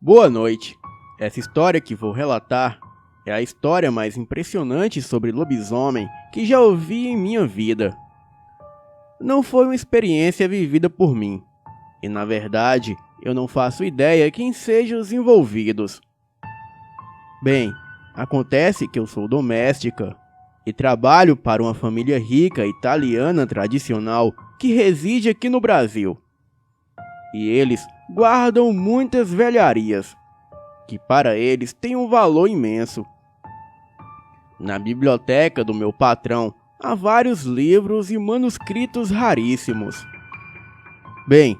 Boa noite. Essa história que vou relatar é a história mais impressionante sobre lobisomem que já ouvi em minha vida. Não foi uma experiência vivida por mim, e na verdade eu não faço ideia quem sejam os envolvidos. Bem, acontece que eu sou doméstica e trabalho para uma família rica italiana tradicional que reside aqui no Brasil. E eles guardam muitas velharias, que para eles têm um valor imenso. Na biblioteca do meu patrão há vários livros e manuscritos raríssimos. Bem,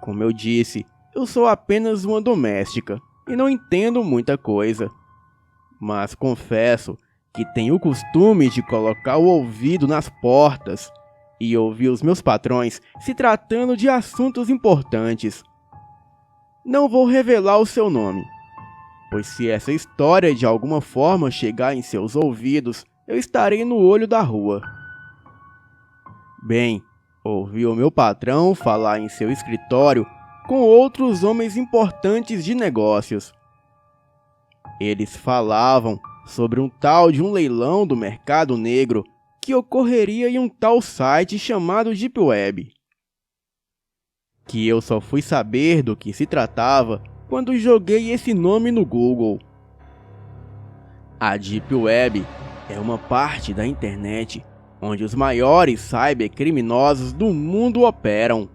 como eu disse, eu sou apenas uma doméstica e não entendo muita coisa. Mas confesso que tenho o costume de colocar o ouvido nas portas e ouvir os meus patrões se tratando de assuntos importantes. Não vou revelar o seu nome, pois se essa história de alguma forma chegar em seus ouvidos, eu estarei no olho da rua. Bem, ouvi o meu patrão falar em seu escritório com outros homens importantes de negócios. Eles falavam sobre um tal de um leilão do mercado negro que ocorreria em um tal site chamado Deep Web, que eu só fui saber do que se tratava quando joguei esse nome no Google. A Deep Web é uma parte da internet onde os maiores cybercriminosos do mundo operam.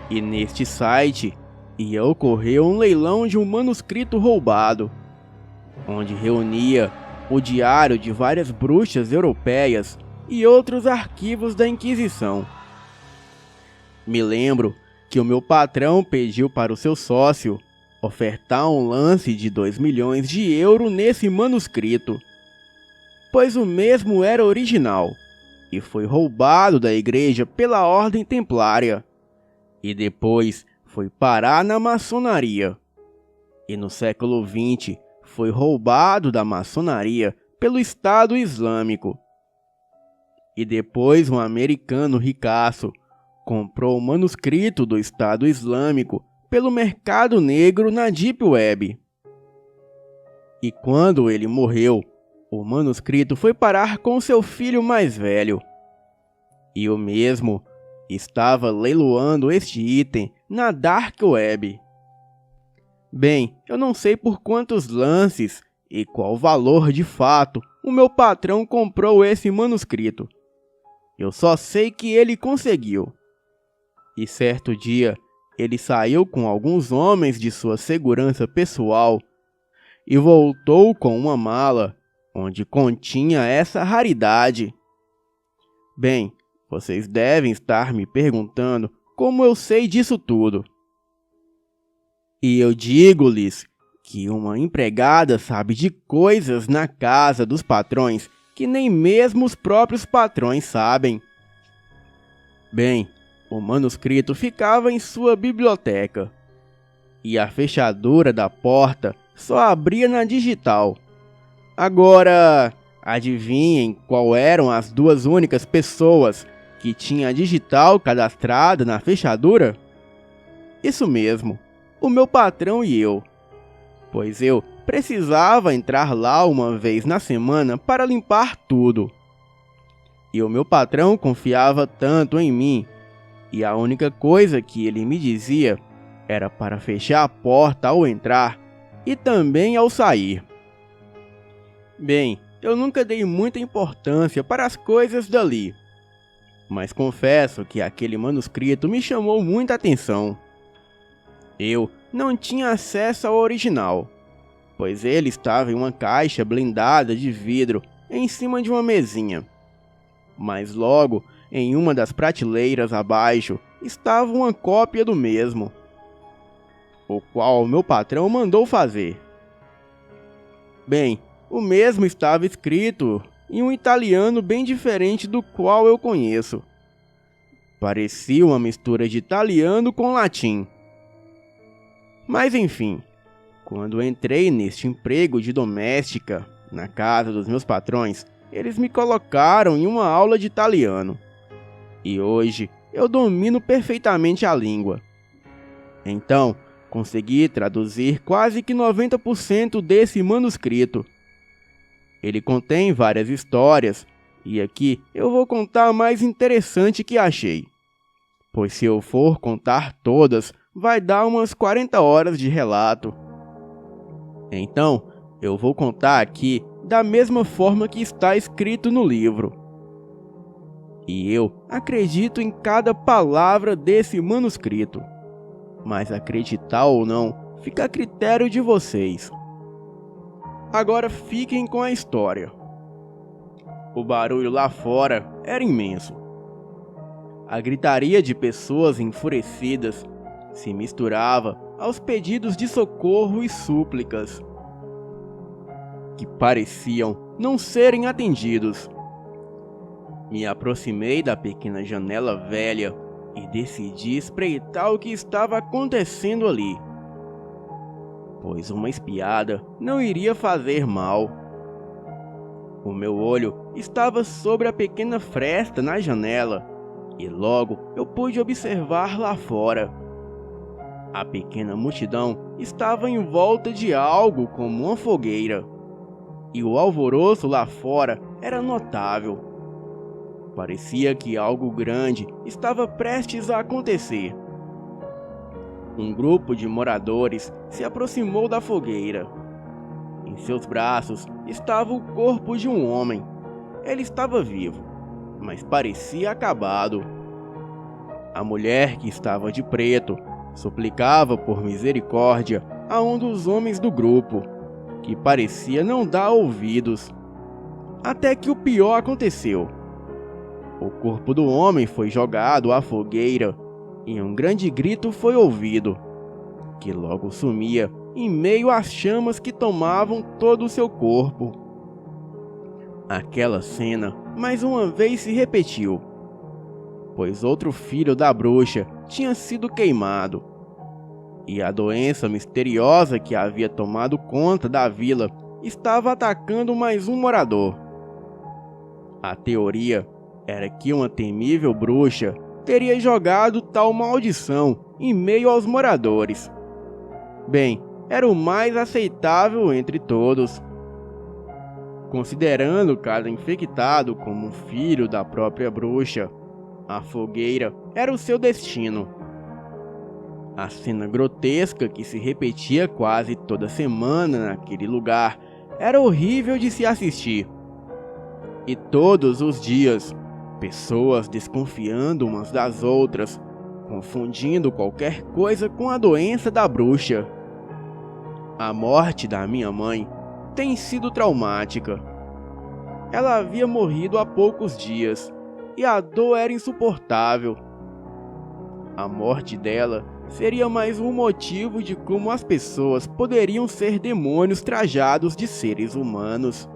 E neste site ia ocorrer um leilão de um manuscrito roubado, onde reunia o diário de várias bruxas europeias e outros arquivos da Inquisição. Me lembro que o meu patrão pediu para o seu sócio ofertar um lance de 2 milhões de euros nesse manuscrito, pois o mesmo era original e foi roubado da igreja pela Ordem Templária e depois foi parar na maçonaria. E no século XX foi roubado da maçonaria pelo Estado Islâmico. E depois um americano ricaço comprou o manuscrito do Estado Islâmico pelo mercado negro na Deep Web. E quando ele morreu, o manuscrito foi parar com seu filho mais velho. E o mesmo estava leiloando este item na Dark Web. Bem, eu não sei por quantos lances e qual valor de fato o meu patrão comprou esse manuscrito. Eu só sei que ele conseguiu. E certo dia, ele saiu com alguns homens de sua segurança pessoal e voltou com uma mala onde continha essa raridade. Bem, vocês devem estar me perguntando como eu sei disso tudo. E eu digo-lhes que uma empregada sabe de coisas na casa dos patrões que nem mesmo os próprios patrões sabem. Bem, o manuscrito ficava em sua biblioteca, e a fechadura da porta só abria na digital. Agora, adivinhem qual eram as duas únicas pessoas que tinham a digital cadastrada na fechadura? Isso mesmo, o meu patrão e eu, pois eu precisava entrar lá uma vez na semana para limpar tudo. E o meu patrão confiava tanto em mim, e a única coisa que ele me dizia era para fechar a porta ao entrar e também ao sair. Bem, eu nunca dei muita importância para as coisas dali, mas confesso que aquele manuscrito me chamou muita atenção. Eu não tinha acesso ao original, pois ele estava em uma caixa blindada de vidro em cima de uma mesinha. Mas logo, em uma das prateleiras abaixo, estava uma cópia do mesmo, o qual meu patrão mandou fazer. Bem, o mesmo estava escrito em um italiano bem diferente do qual eu conheço. Parecia uma mistura de italiano com latim. Mas enfim, quando entrei neste emprego de doméstica na casa dos meus patrões, eles me colocaram em uma aula de italiano. E hoje eu domino perfeitamente a língua. Então, consegui traduzir quase que 90% desse manuscrito. Ele contém várias histórias, e aqui eu vou contar a mais interessante que achei. Pois se eu for contar todas, vai dar umas 40 horas de relato. Então, eu vou contar aqui da mesma forma que está escrito no livro. E eu acredito em cada palavra desse manuscrito. Mas acreditar ou não, fica a critério de vocês. Agora fiquem com a história. O barulho lá fora era imenso. A gritaria de pessoas enfurecidas se misturava aos pedidos de socorro e súplicas, que pareciam não serem atendidos. Me aproximei da pequena janela velha e decidi espreitar o que estava acontecendo ali, pois uma espiada não iria fazer mal. O meu olho estava sobre a pequena fresta na janela e logo eu pude observar lá fora. A pequena multidão estava em volta de algo como uma fogueira, e o alvoroço lá fora era notável. Parecia que algo grande estava prestes a acontecer. Um grupo de moradores se aproximou da fogueira. Em seus braços estava o corpo de um homem. Ele estava vivo, mas parecia acabado. A mulher, que estava de preto, suplicava por misericórdia a um dos homens do grupo, que parecia não dar ouvidos. Até que o pior aconteceu. O corpo do homem foi jogado à fogueira e um grande grito foi ouvido, que logo sumia em meio às chamas que tomavam todo o seu corpo. Aquela cena mais uma vez se repetiu, pois outro filho da bruxa tinha sido queimado, e a doença misteriosa que havia tomado conta da vila estava atacando mais um morador. A teoria era que uma temível bruxa teria jogado tal maldição em meio aos moradores. Bem, era o mais aceitável entre todos, considerando cada infectado como um filho da própria bruxa. A fogueira era o seu destino. A cena grotesca que se repetia quase toda semana naquele lugar era horrível de se assistir. E todos os dias, pessoas desconfiando umas das outras, confundindo qualquer coisa com a doença da bruxa. A morte da minha mãe tem sido traumática. Ela havia morrido há poucos dias e a dor era insuportável. A morte dela seria mais um motivo de como as pessoas poderiam ser demônios trajados de seres humanos,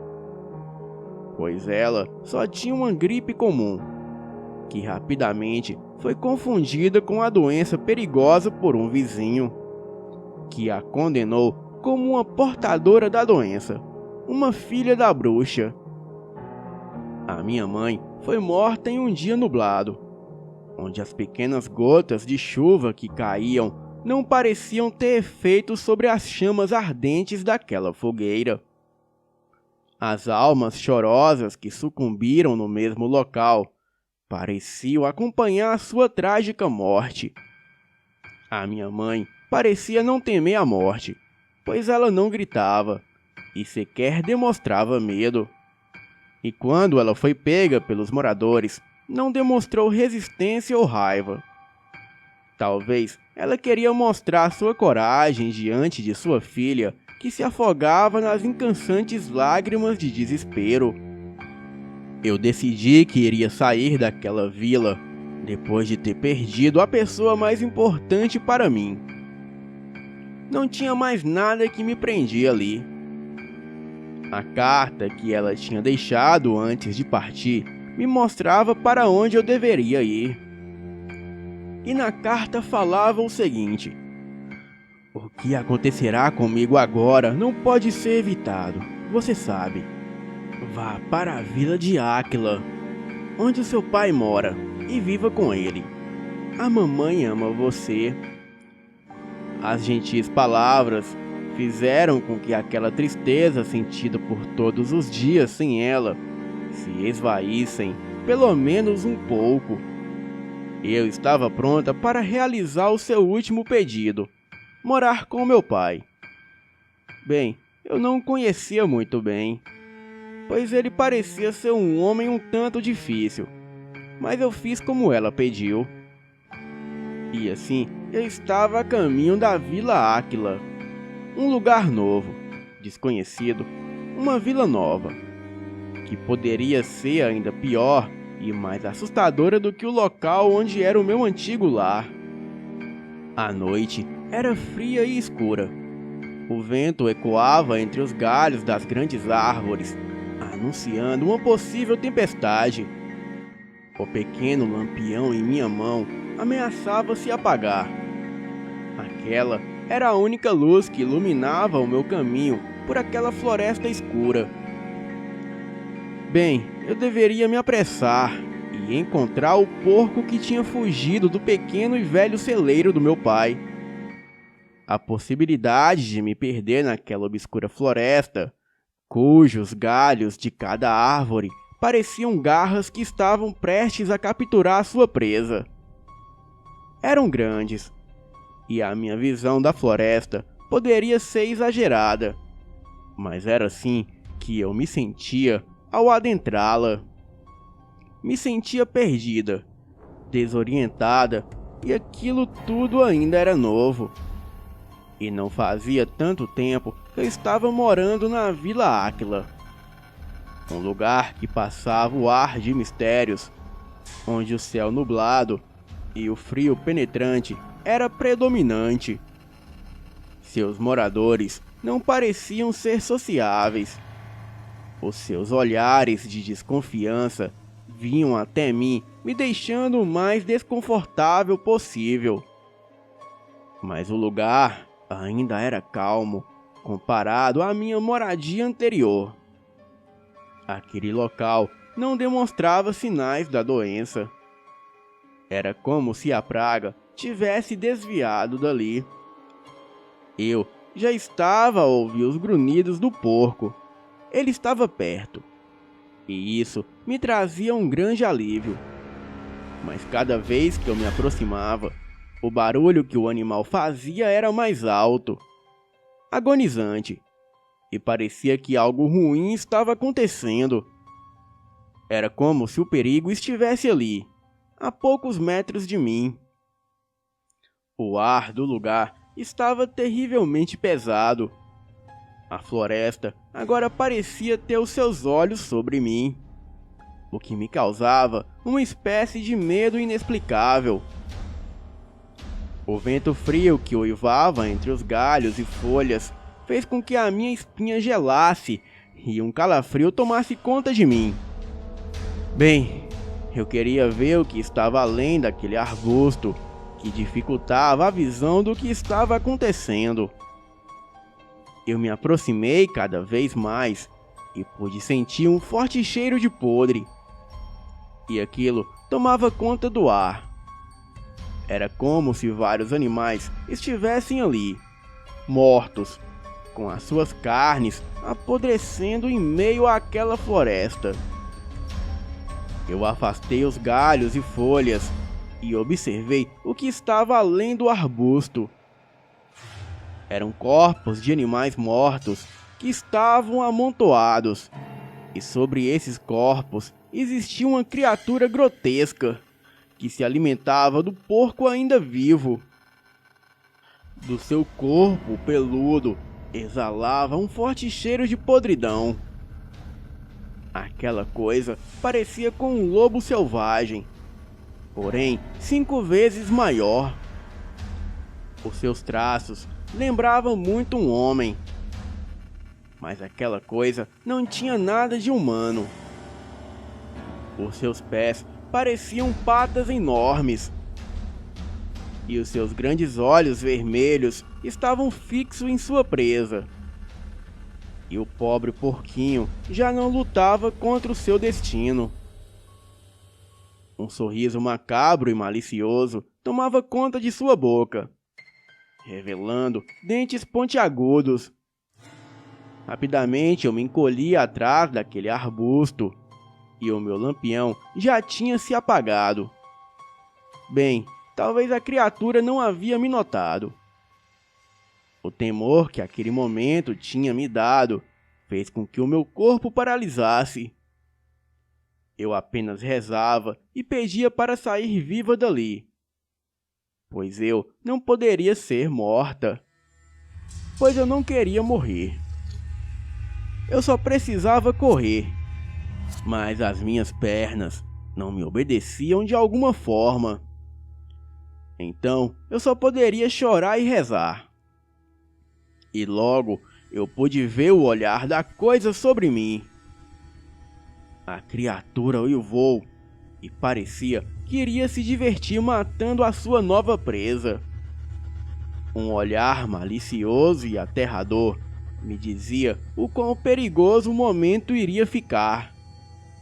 pois ela só tinha uma gripe comum, que rapidamente foi confundida com a doença perigosa por um vizinho, que a condenou como uma portadora da doença, uma filha da bruxa. A minha mãe foi morta em um dia nublado, onde as pequenas gotas de chuva que caíam não pareciam ter efeito sobre as chamas ardentes daquela fogueira. As almas chorosas que sucumbiram no mesmo local pareciam acompanhar sua trágica morte. A minha mãe parecia não temer a morte, pois ela não gritava e sequer demonstrava medo. E quando ela foi pega pelos moradores, não demonstrou resistência ou raiva. Talvez ela queria mostrar sua coragem diante de sua filha, que se afogava nas incansantes lágrimas de desespero. Eu decidi que iria sair daquela vila depois de ter perdido a pessoa mais importante para mim. Não tinha mais nada que me prendia ali. A carta que ela tinha deixado antes de partir me mostrava para onde eu deveria ir. E na carta falava o seguinte: o que acontecerá comigo agora não pode ser evitado, você sabe. Vá para a vila de Áquila, onde o seu pai mora, e viva com ele. A mamãe ama você. As gentis palavras fizeram com que aquela tristeza sentida por todos os dias sem ela se esvaíssem, pelo menos um pouco. Eu estava pronta para realizar o seu último pedido: morar com meu pai. Bem, eu não o conhecia muito bem, pois ele parecia ser um homem um tanto difícil, mas eu fiz como ela pediu. E assim, eu estava a caminho da Vila Áquila, um lugar novo, desconhecido, uma vila nova, que poderia ser ainda pior e mais assustadora do que o local onde era o meu antigo lar. A noite era fria e escura. O vento ecoava entre os galhos das grandes árvores, anunciando uma possível tempestade. O pequeno lampião em minha mão ameaçava se apagar. Aquela era a única luz que iluminava o meu caminho por aquela floresta escura. Bem, eu deveria me apressar e encontrar o porco que tinha fugido do pequeno e velho celeiro do meu pai. A possibilidade de me perder naquela obscura floresta, cujos galhos de cada árvore pareciam garras que estavam prestes a capturar sua presa, eram grandes, e a minha visão da floresta poderia ser exagerada, mas era assim que eu me sentia ao adentrá-la. Me sentia perdida, desorientada, e aquilo tudo ainda era novo. E não fazia tanto tempo que eu estava morando na Vila Áquila, um lugar que passava o ar de mistérios, onde o céu nublado e o frio penetrante era predominante. Seus moradores não pareciam ser sociáveis. Os seus olhares de desconfiança vinham até mim, me deixando o mais desconfortável possível. Mas o lugar ainda era calmo, comparado à minha moradia anterior. Aquele local não demonstrava sinais da doença. Era como se a praga tivesse desviado dali. Eu já estava a ouvir os grunhidos do porco. Ele estava perto, e isso me trazia um grande alívio. Mas cada vez que eu me aproximava, o barulho que o animal fazia era mais alto, agonizante, e parecia que algo ruim estava acontecendo. Era como se o perigo estivesse ali, a poucos metros de mim. O ar do lugar estava terrivelmente pesado. A floresta agora parecia ter os seus olhos sobre mim, o que me causava uma espécie de medo inexplicável. O vento frio que uivava entre os galhos e folhas fez com que a minha espinha gelasse e um calafrio tomasse conta de mim. Bem, eu queria ver o que estava além daquele arbusto, que dificultava a visão do que estava acontecendo. Eu me aproximei cada vez mais e pude sentir um forte cheiro de podre. E aquilo tomava conta do ar. Era como se vários animais estivessem ali, mortos, com as suas carnes apodrecendo em meio àquela floresta. Eu afastei os galhos e folhas e observei o que estava além do arbusto. Eram corpos de animais mortos que estavam amontoados, e sobre esses corpos existia uma criatura grotesca que se alimentava do porco ainda vivo. Do seu corpo peludo exalava um forte cheiro de podridão. Aquela coisa parecia com um lobo selvagem, porém 5 vezes maior. Os seus traços lembravam muito um homem, mas aquela coisa não tinha nada de humano. Os seus pés pareciam patas enormes, e os seus grandes olhos vermelhos estavam fixos em sua presa. E o pobre porquinho já não lutava contra o seu destino. Um sorriso macabro e malicioso tomava conta de sua boca. revelando dentes pontiagudos. Rapidamente eu me encolhi atrás daquele arbusto e o meu lampião já tinha se apagado. Bem, talvez a criatura não havia me notado. O temor que aquele momento tinha me dado fez com que o meu corpo paralisasse. Eu apenas rezava e pedia para sair viva dali, pois eu não poderia ser morta, pois eu não queria morrer. Eu só precisava correr, mas as minhas pernas não me obedeciam de alguma forma. Então eu só poderia chorar e rezar. E logo eu pude ver o olhar da coisa sobre mim. A criatura uivou e parecia que iria se divertir matando a sua nova presa. Um olhar malicioso e aterrador me dizia o quão perigoso o momento iria ficar,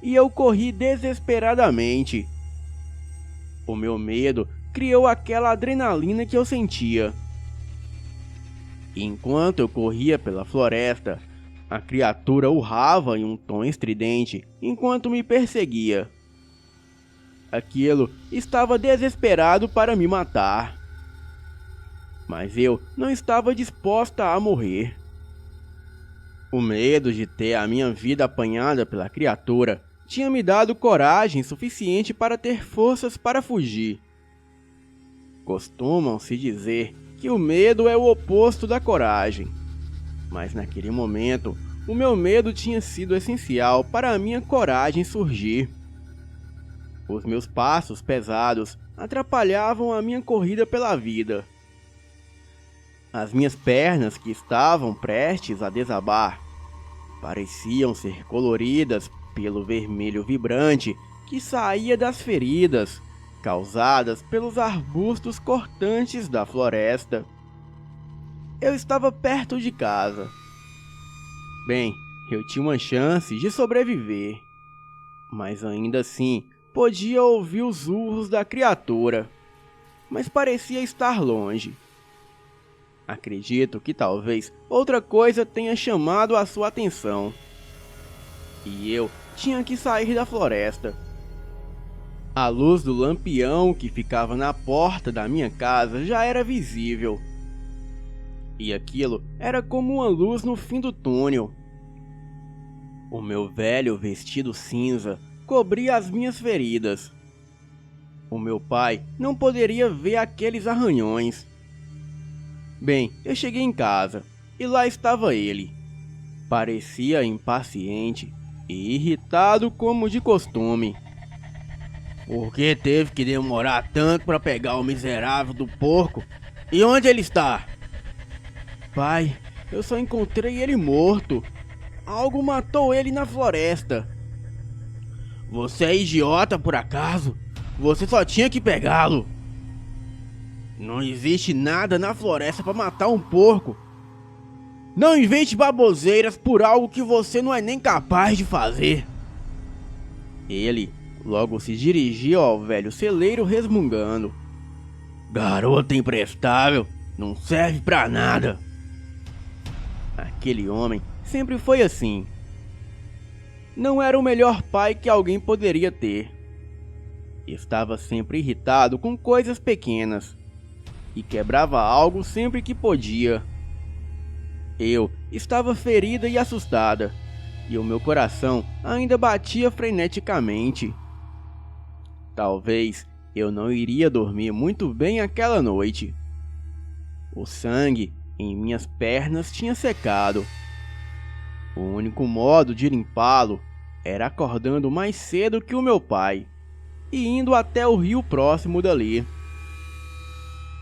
e eu corri desesperadamente. O meu medo criou aquela adrenalina que eu sentia. E enquanto eu corria pela floresta, a criatura urrava em um tom estridente enquanto me perseguia. Aquilo estava desesperado para me matar. Mas eu não estava disposta a morrer. O medo de ter a minha vida apanhada pela criatura tinha me dado coragem suficiente para ter forças para fugir. Costumam-se dizer que o medo é o oposto da coragem, mas naquele momento o meu medo tinha sido essencial para a minha coragem surgir. Os meus passos pesados atrapalhavam a minha corrida pela vida. As minhas pernas, que estavam prestes a desabar, pareciam ser coloridas pelo vermelho vibrante que saía das feridas causadas pelos arbustos cortantes da floresta. Eu estava perto de casa. Bem, eu tinha uma chance de sobreviver, mas ainda assim podia ouvir os urros da criatura, mas parecia estar longe. Acredito que talvez outra coisa tenha chamado a sua atenção, e eu tinha que sair da floresta. A luz do lampião que ficava na porta da minha casa já era visível, e aquilo era como uma luz no fim do túnel. O meu velho vestido cinza cobria as minhas feridas. O meu pai não poderia ver aqueles arranhões. Bem, eu cheguei em casa e lá estava ele. Parecia impaciente e irritado como de costume. Por que teve que demorar tanto para pegar o miserável do porco? E onde ele está? Pai, eu só encontrei ele morto. Algo matou ele na floresta. Você é idiota por acaso? Você só tinha que pegá-lo. Não existe nada na floresta para matar um porco. Não invente baboseiras por algo que você não é nem capaz de fazer. Ele logo se dirigiu ao velho celeiro resmungando. Garota imprestável, não serve pra nada. Aquele homem sempre foi assim. Não era o melhor pai que alguém poderia ter. Estava sempre irritado com coisas pequenas e quebrava algo sempre que podia. Eu estava ferida e assustada, e o meu coração ainda batia freneticamente. Talvez eu não iria dormir muito bem aquela noite. O sangue em minhas pernas tinha secado. O único modo de limpá-lo era acordando mais cedo que o meu pai e indo até o rio próximo dali.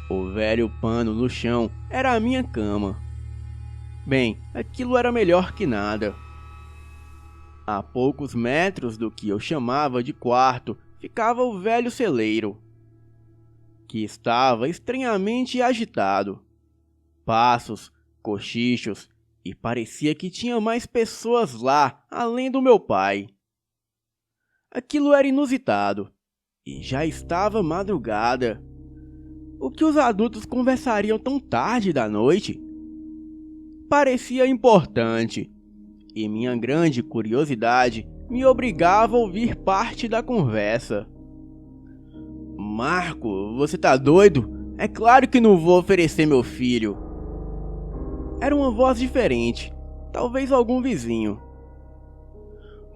O velho pano no chão era a minha cama. Bem, aquilo era melhor que nada. A poucos metros do que eu chamava de quarto ficava o velho celeiro, que estava estranhamente agitado. Passos, cochichos, e parecia que tinha mais pessoas lá além do meu pai. Aquilo era inusitado, e já estava madrugada. O que os adultos conversariam tão tarde da noite? Parecia importante, e minha grande curiosidade me obrigava a ouvir parte da conversa. Marco, você tá doido? É claro que não vou oferecer meu filho. Era uma voz diferente, talvez algum vizinho.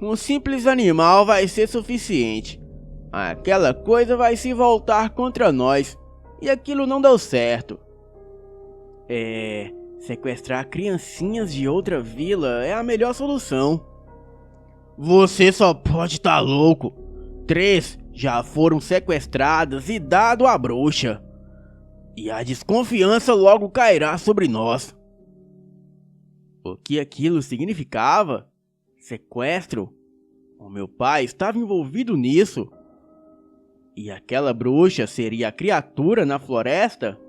Um simples animal vai ser suficiente. Aquela coisa vai se voltar contra nós, e aquilo não deu certo. Sequestrar criancinhas de outra vila é a melhor solução. Você só pode estar louco. 3 já foram sequestradas e dado à bruxa. E a desconfiança logo cairá sobre nós. O que aquilo significava? Sequestro? O meu pai estava envolvido nisso. E aquela bruxa seria a criatura na floresta?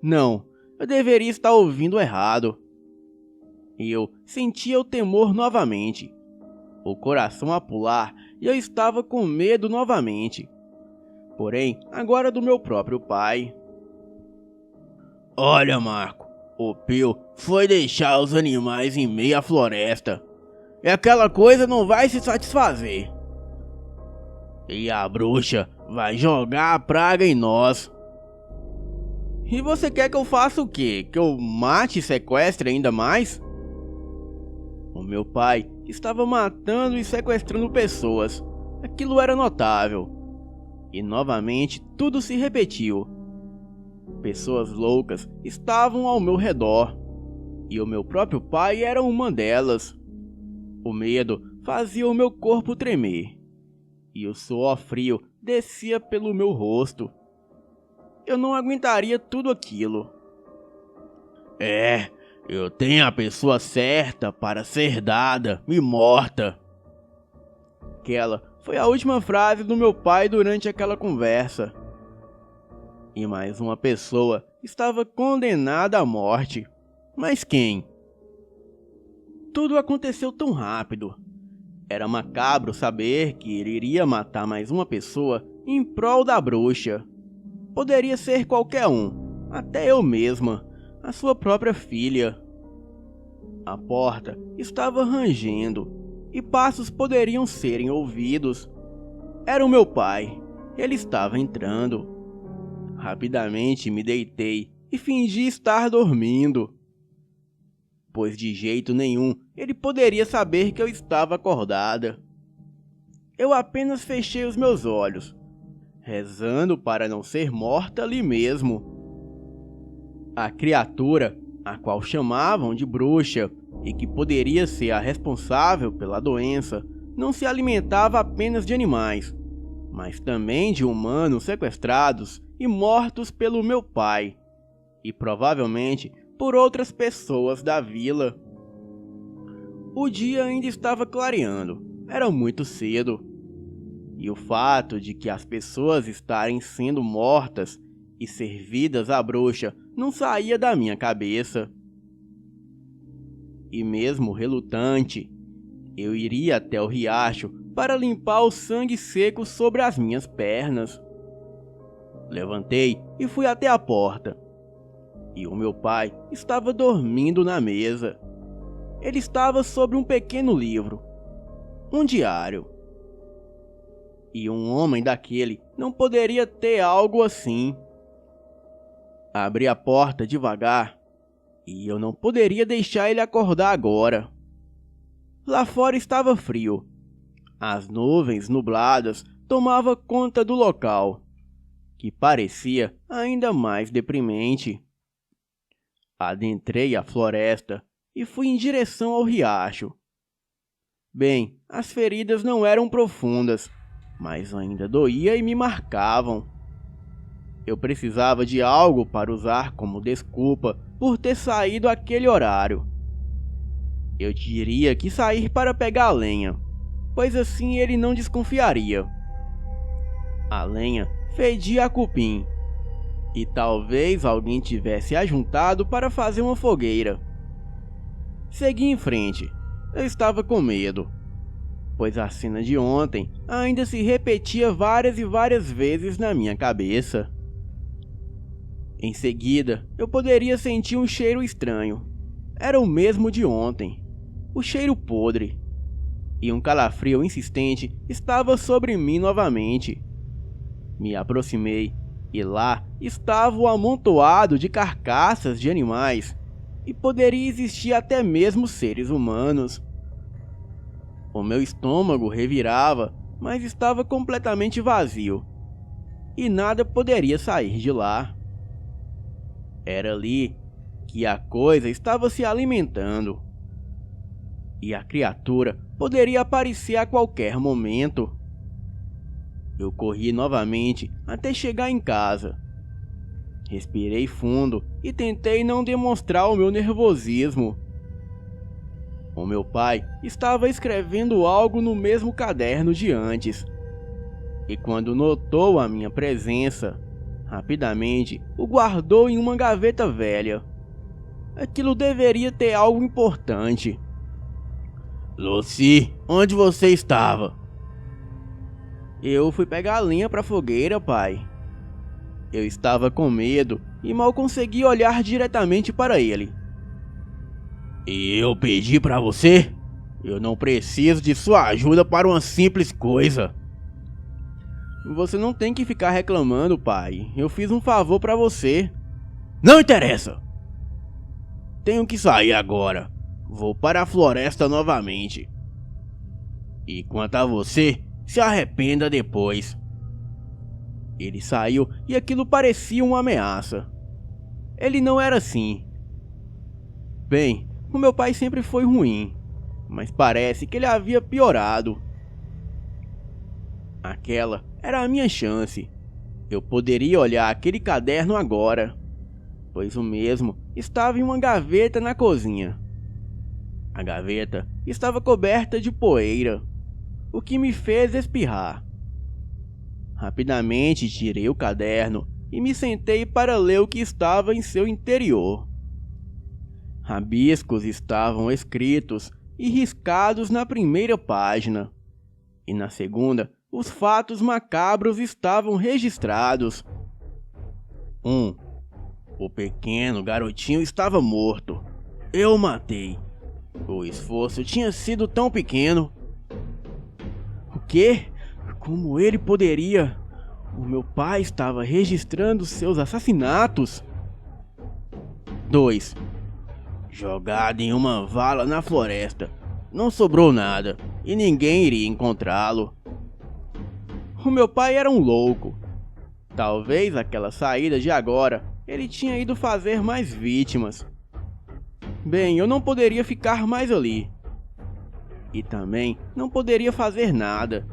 Não, eu deveria estar ouvindo errado. Eu sentia o temor novamente, o coração a pular, e eu estava com medo novamente. Porém, agora do meu próprio pai. Olha, Marco, o Pio foi deixar os animais em meio à floresta. E aquela coisa não vai se satisfazer. E a bruxa vai jogar a praga em nós. E você quer que eu faça o quê? Que eu mate e sequestre ainda mais? O meu pai estava matando e sequestrando pessoas. Aquilo era notável. E novamente tudo se repetiu. Pessoas loucas estavam ao meu redor. E o meu próprio pai era uma delas. O medo fazia o meu corpo tremer. E o suor frio descia pelo meu rosto. Eu não aguentaria tudo aquilo. Eu tenho a pessoa certa para ser dada e morta. Aquela foi a última frase do meu pai durante aquela conversa. E mais uma pessoa estava condenada à morte. Mas quem? Tudo aconteceu tão rápido. Era macabro saber que ele iria matar mais uma pessoa em prol da bruxa. Poderia ser qualquer um, até eu mesma, a sua própria filha. A porta estava rangendo e passos poderiam serem ouvidos. Era o meu pai. Ele estava entrando. Rapidamente me deitei e fingi estar dormindo, pois de jeito nenhum ele poderia saber que eu estava acordada. Eu apenas fechei os meus olhos, rezando para não ser morta ali mesmo. A criatura, a qual chamavam de bruxa e que poderia ser a responsável pela doença, não se alimentava apenas de animais, mas também de humanos sequestrados e mortos pelo meu pai, e provavelmente por outras pessoas da vila. O dia ainda estava clareando, era muito cedo, e o fato de que as pessoas estarem sendo mortas e servidas à bruxa não saía da minha cabeça. E mesmo relutante, eu iria até o riacho para limpar o sangue seco sobre as minhas pernas. Levantei e fui até a porta. E o meu pai estava dormindo na mesa. Ele estava sobre um pequeno livro, um diário. E um homem daquele não poderia ter algo assim. Abri a porta devagar, e eu não poderia deixar ele acordar agora. Lá fora estava frio. As nuvens nubladas tomavam conta do local, que parecia ainda mais deprimente. Adentrei a floresta e fui em direção ao riacho. Bem, as feridas não eram profundas, mas ainda doía e me marcavam. Eu precisava de algo para usar como desculpa por ter saído àquele horário. Eu diria que sair para pegar a lenha, pois assim ele não desconfiaria. A lenha fedia a cupim, e talvez alguém tivesse ajuntado para fazer uma fogueira. Segui em frente. Eu estava com medo, pois a cena de ontem ainda se repetia várias e várias vezes na minha cabeça. Em seguida, eu poderia sentir um cheiro estranho. Era o mesmo de ontem, o cheiro podre. E um calafrio insistente estava sobre mim novamente. Me aproximei e lá estava o amontoado de carcaças de animais, e poderia existir até mesmo seres humanos. O meu estômago revirava, mas estava completamente vazio, e nada poderia sair de lá. Era ali que a coisa estava se alimentando, e a criatura poderia aparecer a qualquer momento. Eu corri novamente até chegar em casa. Respirei fundo e tentei não demonstrar o meu nervosismo. O meu pai estava escrevendo algo no mesmo caderno de antes, e quando notou a minha presença, rapidamente o guardou em uma gaveta velha. Aquilo deveria ter algo importante. Lucy, onde você estava? Eu fui pegar lenha para a fogueira, pai. Eu estava com medo e mal conseguia olhar diretamente para ele. E eu pedi para você? Eu não preciso de sua ajuda para uma simples coisa. Você não tem que ficar reclamando, pai. Eu fiz um favor para você. Não interessa. Tenho que sair agora. Vou para a floresta novamente. E quanto a você, se arrependa depois. Ele saiu e aquilo parecia uma ameaça. Ele não era assim. Bem, o meu pai sempre foi ruim, mas parece que ele havia piorado. Aquela era a minha chance. Eu poderia olhar aquele caderno agora, pois o mesmo estava em uma gaveta na cozinha. A gaveta estava coberta de poeira, o que me fez espirrar. Rapidamente tirei o caderno e me sentei para ler o que estava em seu interior. Rabiscos estavam escritos e riscados na primeira página, e na segunda os fatos macabros estavam registrados. 1. O pequeno garotinho estava morto. Eu o matei. O esforço tinha sido tão pequeno. O quê? Como ele poderia? O meu pai estava registrando seus assassinatos. 2. Jogado em uma vala na floresta. Não sobrou nada e ninguém iria encontrá-lo. O meu pai era um louco. Talvez aquela saída de agora ele tinha ido fazer mais vítimas. Bem, eu não poderia ficar mais ali. E também não poderia fazer nada.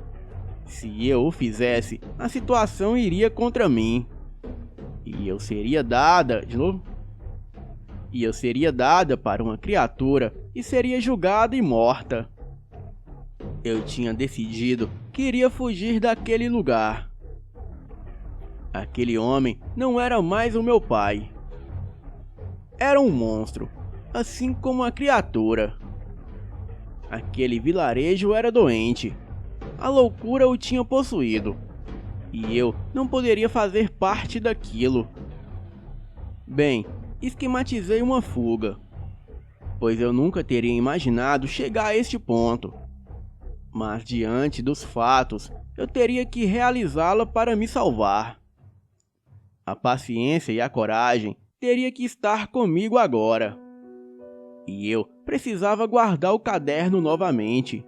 Se eu o fizesse, a situação iria contra mim. E eu seria dada para uma criatura e seria julgada e morta. Eu tinha decidido que iria fugir daquele lugar. Aquele homem não era mais o meu pai. Era um monstro, assim como a criatura. Aquele vilarejo era doente. A loucura o tinha possuído. E eu não poderia fazer parte daquilo. Bem, esquematizei uma fuga, pois eu nunca teria imaginado chegar a este ponto. Mas diante dos fatos, eu teria que realizá-la para me salvar. A paciência e a coragem teria que estar comigo agora. E eu precisava guardar o caderno novamente,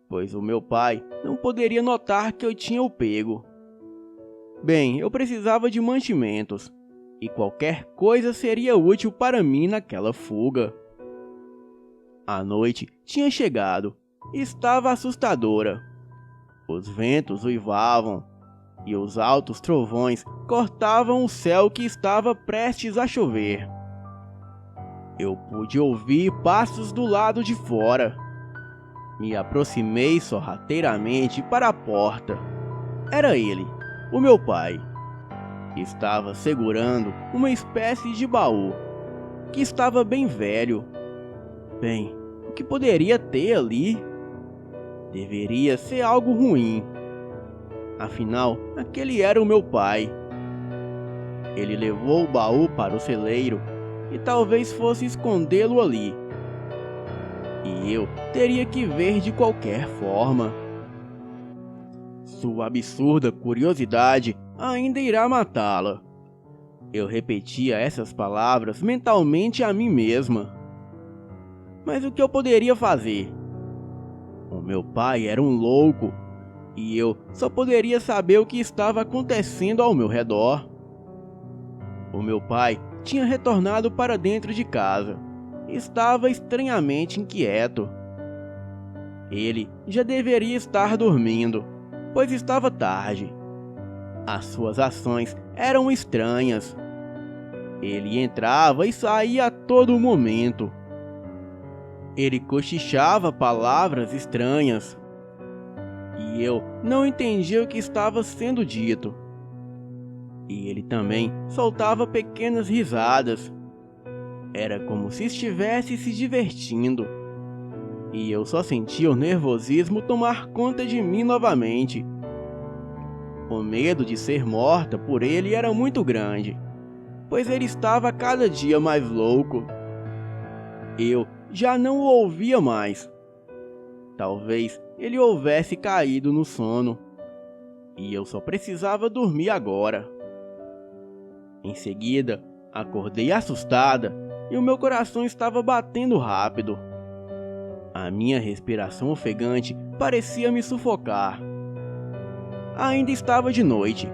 pois o meu pai não poderia notar que eu tinha o pego. Bem, eu precisava de mantimentos, e qualquer coisa seria útil para mim naquela fuga. A noite tinha chegado e estava assustadora. Os ventos uivavam e os altos trovões cortavam o céu que estava prestes a chover. Eu pude ouvir passos do lado de fora. Me aproximei sorrateiramente para a porta. Era ele, o meu pai. Estava segurando uma espécie de baú, que estava bem velho. Bem, o que poderia ter ali? Deveria ser algo ruim. Afinal, aquele era o meu pai. Ele levou o baú para o celeiro e talvez fosse escondê-lo ali. E eu teria que ver de qualquer forma. Sua absurda curiosidade ainda irá matá-la. Eu repetia essas palavras mentalmente a mim mesma. Mas o que eu poderia fazer? O meu pai era um louco e eu só poderia saber o que estava acontecendo ao meu redor. O meu pai tinha retornado para dentro de casa. Estava estranhamente inquieto. Ele já deveria estar dormindo, pois estava tarde. As suas ações eram estranhas. Ele entrava e saía a todo momento. Ele cochichava palavras estranhas. E eu não entendia o que estava sendo dito. E ele também soltava pequenas risadas. Era como se estivesse se divertindo. E eu só sentia o nervosismo tomar conta de mim novamente. O medo de ser morta por ele era muito grande, pois ele estava cada dia mais louco. Eu já não o ouvia mais. Talvez ele houvesse caído no sono, e eu só precisava dormir agora. Em seguida, acordei assustada e o meu coração estava batendo rápido. A minha respiração ofegante parecia me sufocar. Ainda estava de noite.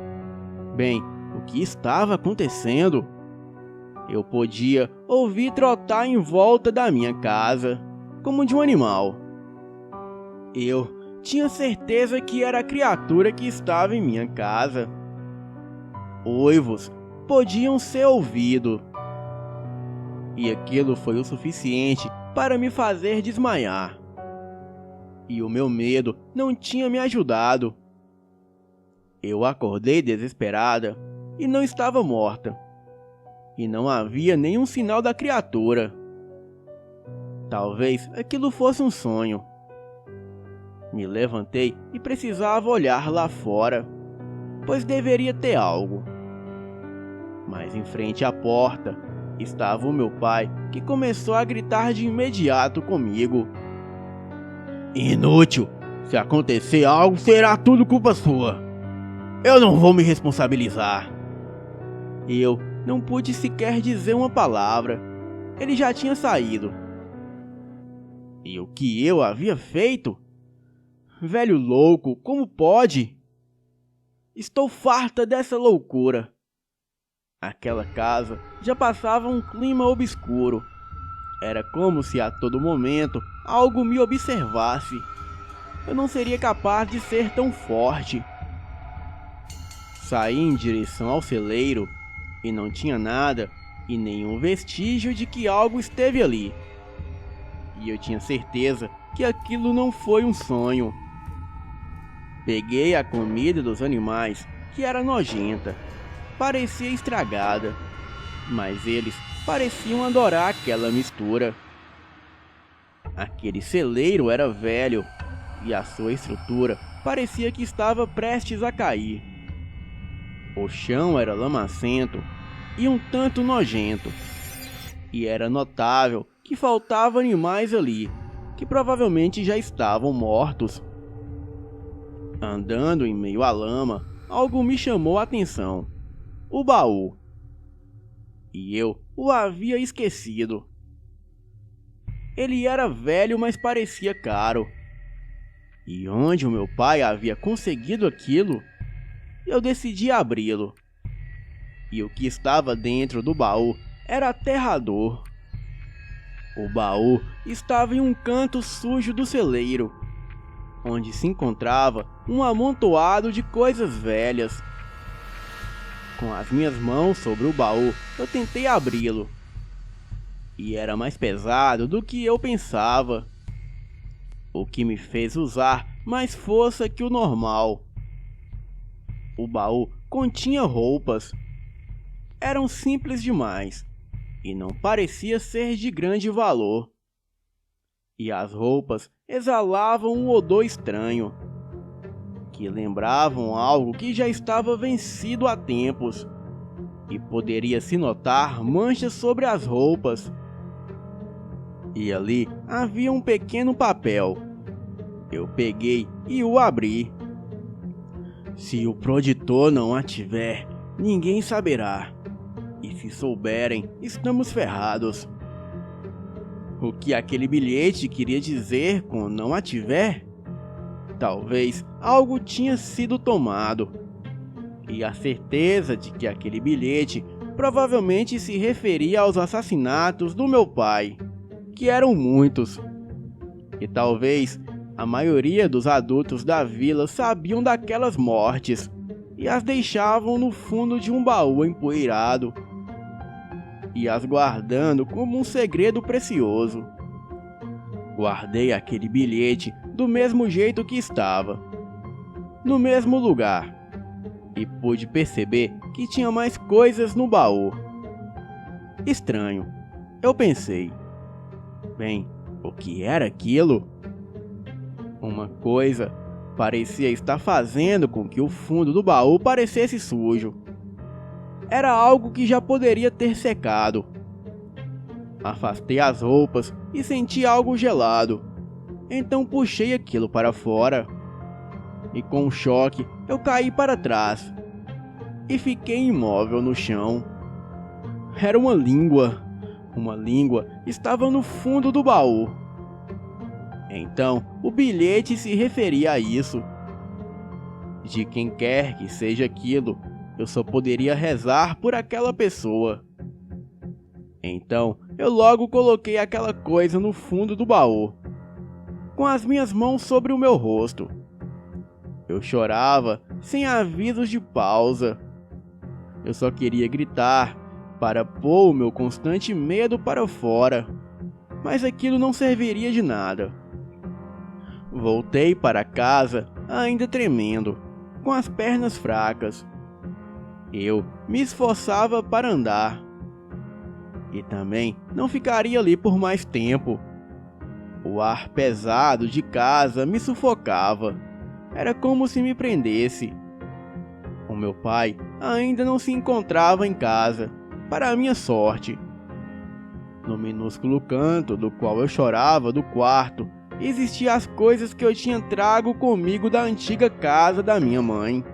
Bem, o que estava acontecendo? Eu podia ouvir trotar em volta da minha casa, como de um animal. Eu tinha certeza que era a criatura que estava em minha casa. Uivos podiam ser ouvidos. E aquilo foi o suficiente para me fazer desmaiar. E o meu medo não tinha me ajudado. Eu acordei desesperada e não estava morta. E não havia nenhum sinal da criatura. Talvez aquilo fosse um sonho. Me levantei e precisava olhar lá fora, pois deveria ter algo. Mas em frente à porta estava o meu pai, que começou a gritar de imediato comigo. Inútil! Se acontecer algo, será tudo culpa sua. Eu não vou me responsabilizar. Eu não pude sequer dizer uma palavra. Ele já tinha saído. E o que eu havia feito? Velho louco, como pode? Estou farta dessa loucura. Aquela casa já passava um clima obscuro. Era como se a todo momento algo me observasse. Eu não seria capaz de ser tão forte. Saí em direção ao celeiro e não tinha nada e nenhum vestígio de que algo esteve ali. E eu tinha certeza que aquilo não foi um sonho. Peguei a comida dos animais, que era nojenta. Parecia estragada, mas eles pareciam adorar aquela mistura. Aquele celeiro era velho e a sua estrutura parecia que estava prestes a cair. O chão era lamacento e um tanto nojento, e era notável que faltavam animais ali, que provavelmente já estavam mortos. Andando em meio à lama, algo me chamou a atenção. O baú. E eu o havia esquecido. Ele era velho, mas parecia caro. E onde o meu pai havia conseguido aquilo? Eu decidi abri-lo. E o que estava dentro do baú era aterrador. O baú estava em um canto sujo do celeiro, onde se encontrava um amontoado de coisas velhas. Com as minhas mãos sobre o baú, eu tentei abri-lo. E era mais pesado do que eu pensava, o que me fez usar mais força que o normal. O baú continha roupas. Eram simples demais e não parecia ser de grande valor. E as roupas exalavam um odor estranho, que lembravam algo que já estava vencido há tempos. e poderia se notar manchas sobre as roupas. E ali havia um pequeno papel. Eu peguei e o abri. Se o proditor não a tiver, ninguém saberá. E se souberem, estamos ferrados. O que aquele bilhete queria dizer com não a tiver? Talvez algo tinha sido tomado. E a certeza de que aquele bilhete provavelmente se referia aos assassinatos do meu pai, que eram muitos. E talvez a maioria dos adultos da vila sabiam daquelas mortes e as deixavam no fundo de um baú empoeirado, e as guardando como um segredo precioso. Guardei aquele bilhete do mesmo jeito que estava, no mesmo lugar, e pude perceber que tinha mais coisas no baú. Estranho, eu pensei. Bem, o que era aquilo? Uma coisa parecia estar fazendo com que o fundo do baú parecesse sujo. Era algo que já poderia ter secado. Afastei as roupas e senti algo gelado. Então puxei aquilo para fora. E com um choque eu caí para trás. E fiquei imóvel no chão. Era uma língua. Uma língua estava no fundo do baú. Então, o bilhete se referia a isso. De quem quer que seja aquilo, eu só poderia rezar por aquela pessoa. Então, eu logo coloquei aquela coisa no fundo do baú, com as minhas mãos sobre o meu rosto. Eu chorava sem avisos de pausa. Eu só queria gritar para pôr o meu constante medo para fora, mas aquilo não serviria de nada. Voltei para casa ainda tremendo, com as pernas fracas. Eu me esforçava para andar. E também não ficaria ali por mais tempo. O ar pesado de casa me sufocava. Era como se me prendesse. O meu pai ainda não se encontrava em casa, para minha sorte. No minúsculo canto do qual eu chorava do quarto, existiam as coisas que eu tinha trago comigo da antiga casa da minha mãe.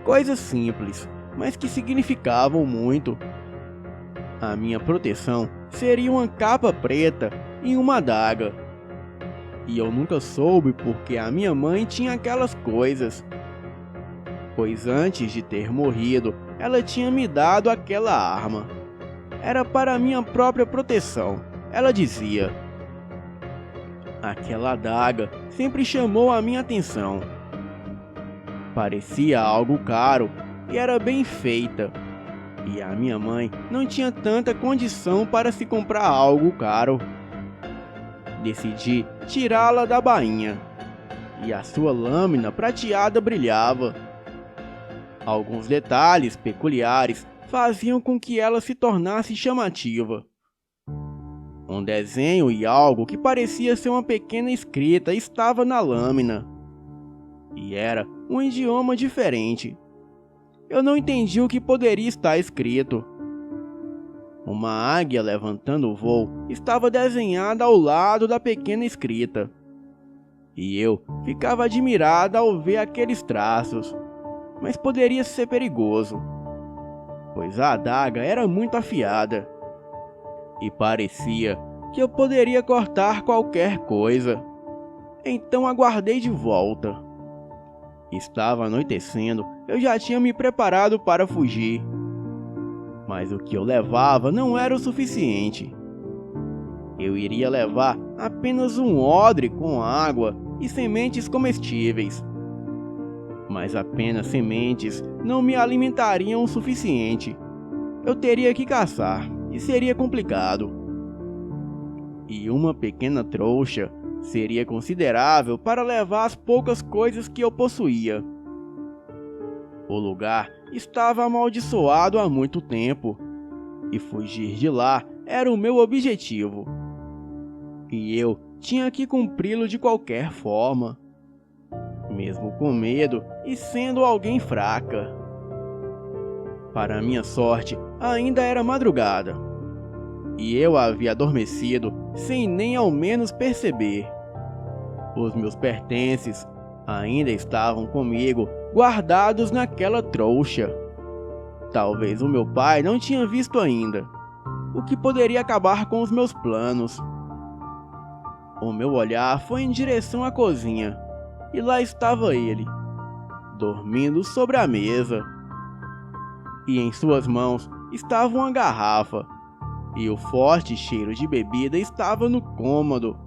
Coisas simples, mas que significavam muito. A minha proteção seria uma capa preta e uma adaga. E eu nunca soube porque a minha mãe tinha aquelas coisas. Pois antes de ter morrido, ela tinha me dado aquela arma. Era para minha própria proteção, ela dizia. Aquela adaga sempre chamou a minha atenção. Parecia algo caro e era bem feita. E a minha mãe não tinha tanta condição para se comprar algo caro. Decidi tirá-la da bainha. E a sua lâmina prateada brilhava. Alguns detalhes peculiares faziam com que ela se tornasse chamativa. Um desenho e algo que parecia ser uma pequena escrita estava na lâmina. E era um idioma diferente. Eu não entendi o que poderia estar escrito. Uma águia levantando o voo estava desenhada ao lado da pequena escrita. E eu ficava admirada ao ver aqueles traços. Mas poderia ser perigoso, pois a adaga era muito afiada. E parecia que eu poderia cortar qualquer coisa. Então aguardei de volta. Estava anoitecendo, eu já tinha me preparado para fugir. Mas o que eu levava não era o suficiente. Eu iria levar apenas um odre com água e sementes comestíveis. Mas apenas sementes não me alimentariam o suficiente. Eu teria que caçar, e seria complicado. E uma pequena trouxa seria considerável para levar as poucas coisas que eu possuía. O lugar estava amaldiçoado há muito tempo, e fugir de lá era o meu objetivo. E eu tinha que cumpri-lo de qualquer forma, mesmo com medo e sendo alguém fraca. Para minha sorte, ainda era madrugada, e eu havia adormecido sem nem ao menos perceber. Os meus pertences ainda estavam comigo, guardados naquela trouxa. Talvez o meu pai não tinha visto ainda, o que poderia acabar com os meus planos. O meu olhar foi em direção à cozinha, e lá estava ele, dormindo sobre a mesa. E em suas mãos estava uma garrafa, e o forte cheiro de bebida estava no cômodo.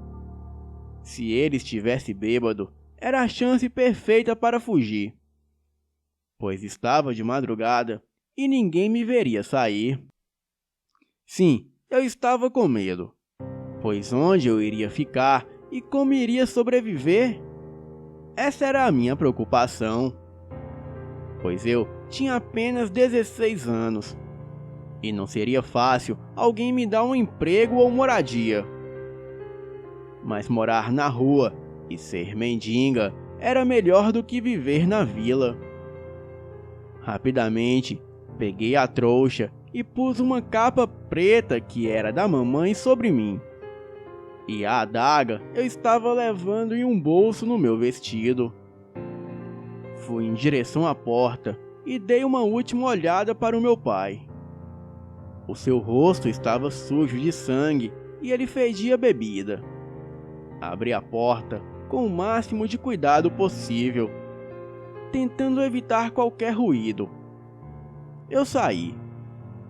Se ele estivesse bêbado, era a chance perfeita para fugir, pois estava de madrugada e ninguém me veria sair. Sim, eu estava com medo, pois onde eu iria ficar e como iria sobreviver? Essa era a minha preocupação, pois eu tinha apenas 16 anos, e não seria fácil alguém me dar um emprego ou moradia. Mas morar na rua e ser mendiga era melhor do que viver na vila. Rapidamente, peguei a trouxa e pus uma capa preta que era da mamãe sobre mim. E a adaga eu estava levando em um bolso no meu vestido. Fui em direção à porta e dei uma última olhada para o meu pai. O seu rosto estava sujo de sangue e ele fedia bebida. Abri a porta com o máximo de cuidado possível, tentando evitar qualquer ruído. Eu saí,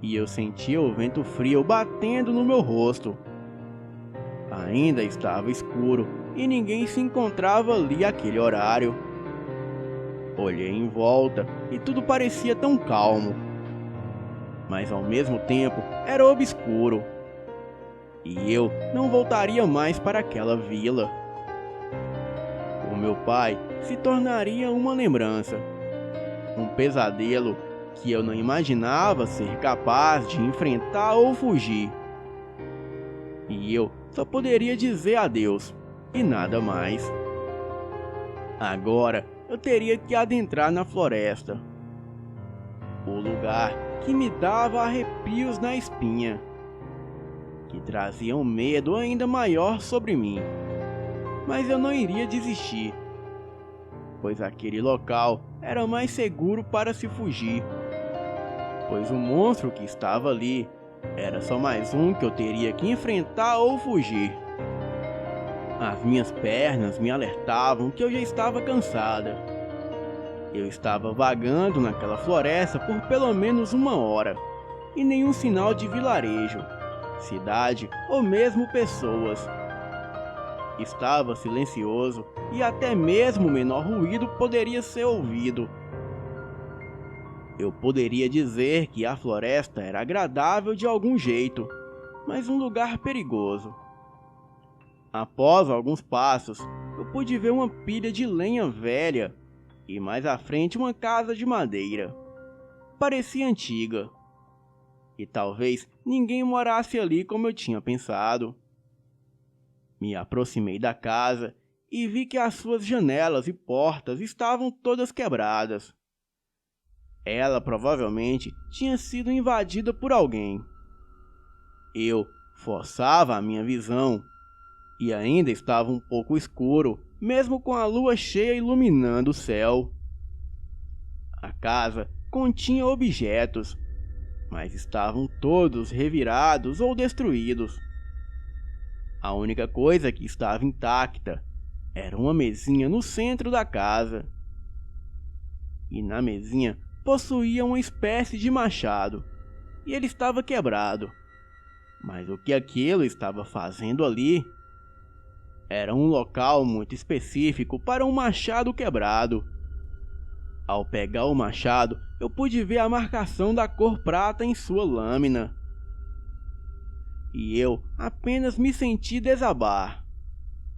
e eu sentia o vento frio batendo no meu rosto. Ainda estava escuro e ninguém se encontrava ali àquele horário. Olhei em volta e tudo parecia tão calmo, mas ao mesmo tempo era obscuro. E eu não voltaria mais para aquela vila. O meu pai se tornaria uma lembrança, um pesadelo que eu não imaginava ser capaz de enfrentar ou fugir. E eu só poderia dizer adeus e nada mais. Agora eu teria que adentrar na floresta, o lugar que me dava arrepios na espinha, que trazia um medo ainda maior sobre mim. Mas eu não iria desistir, pois aquele local era mais seguro para se fugir, pois o monstro que estava ali era só mais um que eu teria que enfrentar ou fugir. As minhas pernas me alertavam que eu já estava cansada. Eu estava vagando naquela floresta por pelo menos 1 hora, e nenhum sinal de vilarejo, cidade ou mesmo pessoas. Estava silencioso e até mesmo o menor ruído poderia ser ouvido. Eu poderia dizer que a floresta era agradável de algum jeito, mas um lugar perigoso. Após alguns passos, eu pude ver uma pilha de lenha velha e mais à frente uma casa de madeira. Parecia antiga, e talvez ninguém morasse ali como eu tinha pensado. Me aproximei da casa e vi que as suas janelas e portas estavam todas quebradas. Ela provavelmente tinha sido invadida por alguém. Eu forçava a minha visão, e ainda estava um pouco escuro, mesmo com a lua cheia iluminando o céu. A casa continha objetos, mas estavam todos revirados ou destruídos. A única coisa que estava intacta era uma mesinha no centro da casa. E na mesinha possuía uma espécie de machado, e ele estava quebrado. Mas o que aquilo estava fazendo ali? Era um local muito específico para um machado quebrado. Ao pegar o machado, eu pude ver a marcação da cor prata em sua lâmina. E eu apenas me senti desabar.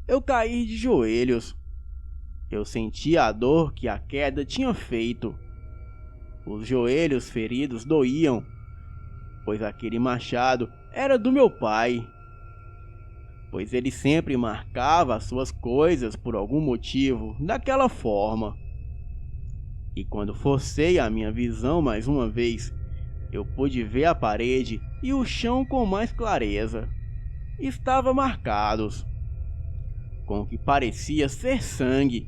Eu caí de joelhos. Eu sentia a dor que a queda tinha feito. Os joelhos feridos doíam, pois aquele machado era do meu pai. Pois ele sempre marcava as suas coisas por algum motivo daquela forma. E quando forcei a minha visão mais uma vez, eu pude ver a parede e o chão com mais clareza. Estavam marcados com o que parecia ser sangue.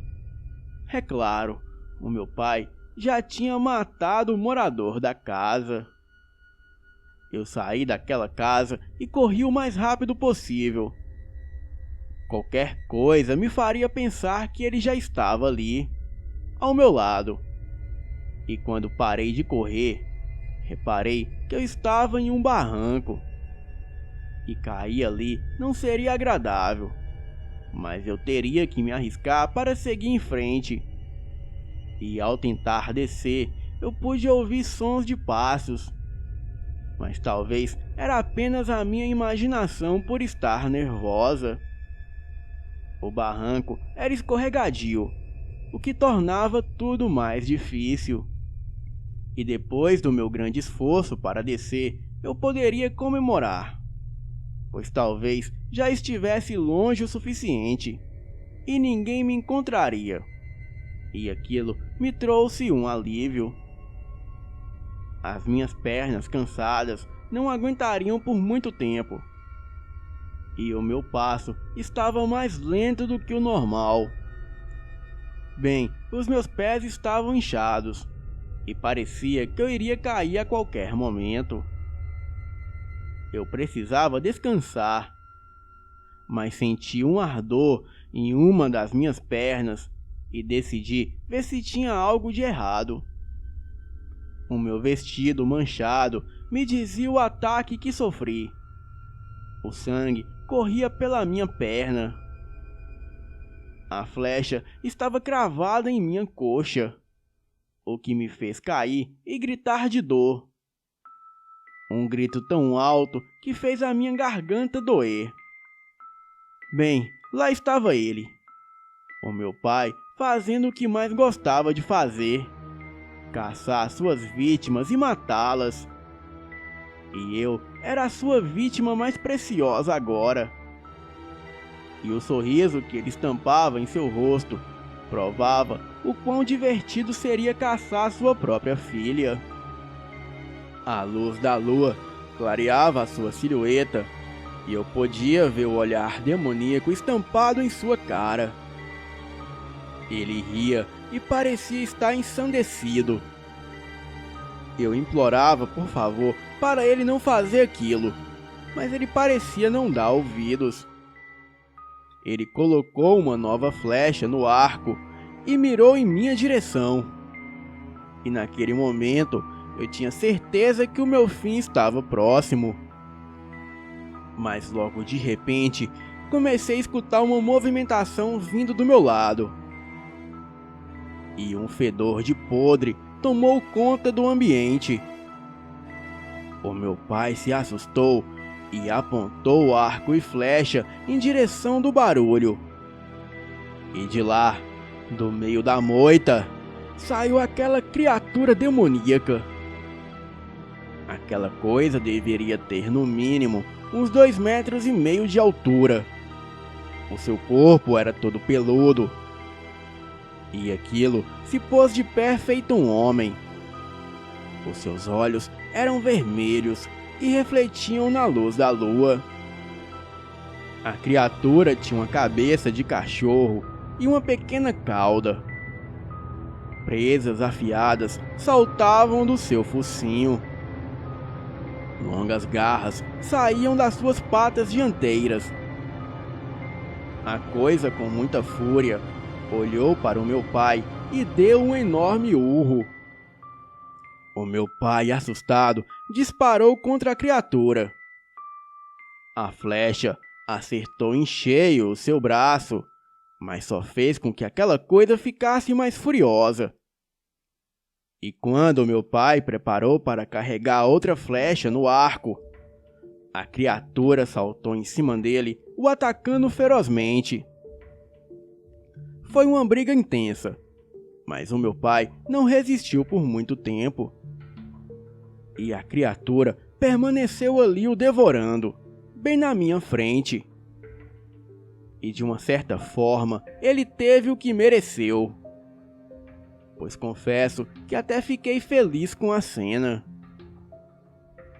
É claro, o meu pai já tinha matado o morador da casa. Eu saí daquela casa e corri o mais rápido possível. Qualquer coisa me faria pensar que ele já estava ali, ao meu lado. E quando parei de correr, reparei que eu estava em um barranco. E cair ali não seria agradável, mas eu teria que me arriscar para seguir em frente. E ao tentar descer, eu pude ouvir sons de passos. Mas talvez era apenas a minha imaginação por estar nervosa. O barranco era escorregadio, o que tornava tudo mais difícil. E depois do meu grande esforço para descer, eu poderia comemorar, pois talvez já estivesse longe o suficiente e ninguém me encontraria. E aquilo me trouxe um alívio. As minhas pernas cansadas não aguentariam por muito tempo. E o meu passo estava mais lento do que o normal. Bem, os meus pés estavam inchados e parecia que eu iria cair a qualquer momento. Eu precisava descansar, mas senti um ardor em uma das minhas pernas e decidi ver se tinha algo de errado. O meu vestido manchado me dizia o ataque que sofri. O sangue corria pela minha perna. A flecha estava cravada em minha coxa, o que me fez cair e gritar de dor. Um grito tão alto que fez a minha garganta doer. Bem, lá estava ele, o meu pai, fazendo o que mais gostava de fazer: caçar suas vítimas e matá-las. E eu era a sua vítima mais preciosa agora. E o sorriso que ele estampava em seu rosto provava o quão divertido seria caçar sua própria filha. A luz da lua clareava a sua silhueta e eu podia ver o olhar demoníaco estampado em sua cara. Ele ria e parecia estar ensandecido. Eu implorava por favor para ele não fazer aquilo, mas ele parecia não dar ouvidos. Ele colocou uma nova flecha no arco e mirou em minha direção. E naquele momento eu tinha certeza que o meu fim estava próximo. Mas logo de repente comecei a escutar uma movimentação vindo do meu lado. E um fedor de podre tomou conta do ambiente. O meu pai se assustou e apontou arco e flecha em direção do barulho. E de lá, do meio da moita, saiu aquela criatura demoníaca. Aquela coisa deveria ter no mínimo uns 2,5 metros de altura. O seu corpo era todo peludo. E aquilo se pôs de pé feito um homem. Os seus olhos eram vermelhos e refletiam na luz da lua. A criatura tinha uma cabeça de cachorro e uma pequena cauda. Presas afiadas saltavam do seu focinho. Longas garras saíam das suas patas dianteiras. A coisa, com muita fúria, olhou para o meu pai e deu um enorme urro. O meu pai, assustado, disparou contra a criatura. A flecha acertou em cheio o seu braço, mas só fez com que aquela coisa ficasse mais furiosa. E quando meu pai preparou para carregar outra flecha no arco, a criatura saltou em cima dele, o atacando ferozmente. Foi uma briga intensa, mas o meu pai não resistiu por muito tempo. E a criatura permaneceu ali o devorando, bem na minha frente. E de uma certa forma, ele teve o que mereceu. Pois confesso que até fiquei feliz com a cena.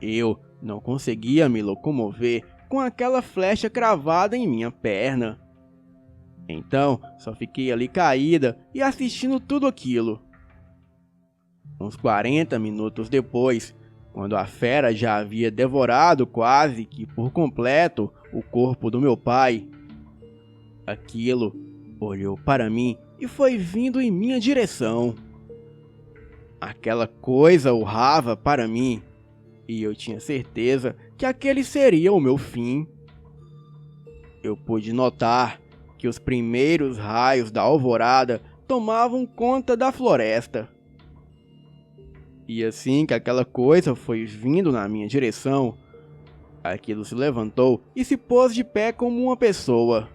Eu não conseguia me locomover com aquela flecha cravada em minha perna. Então, só fiquei ali caída e assistindo tudo aquilo. Uns 40 minutos depois, quando a fera já havia devorado quase que por completo o corpo do meu pai, aquilo olhou para mim e foi vindo em minha direção. Aquela coisa urrava para mim e eu tinha certeza que aquele seria o meu fim. Eu pude notar que os primeiros raios da alvorada tomavam conta da floresta. E assim que aquela coisa foi vindo na minha direção, aquilo se levantou e se pôs de pé como uma pessoa.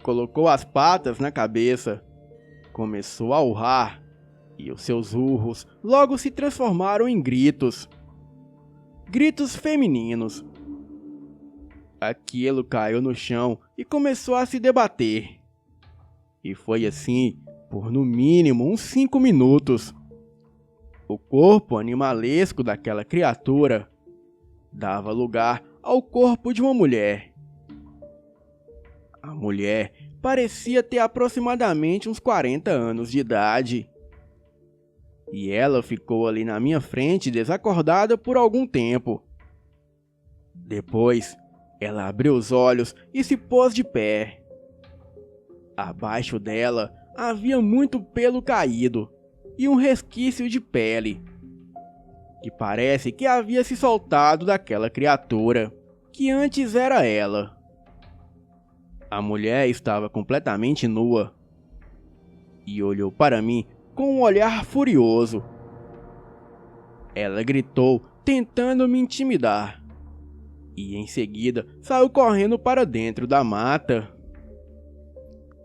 Colocou as patas na cabeça, começou a urrar, e os seus urros logo se transformaram em gritos. Gritos femininos. Aquilo caiu no chão e começou a se debater. E foi assim por no mínimo uns 5 minutos. O corpo animalesco daquela criatura dava lugar ao corpo de uma mulher. A mulher parecia ter aproximadamente uns 40 anos de idade. E ela ficou ali na minha frente desacordada por algum tempo. Depois, ela abriu os olhos e se pôs de pé. Abaixo dela havia muito pelo caído e um resquício de pele, que parece que havia se soltado daquela criatura, que antes era ela. A mulher estava completamente nua e olhou para mim com um olhar furioso. Ela gritou, tentando me intimidar, e em seguida saiu correndo para dentro da mata.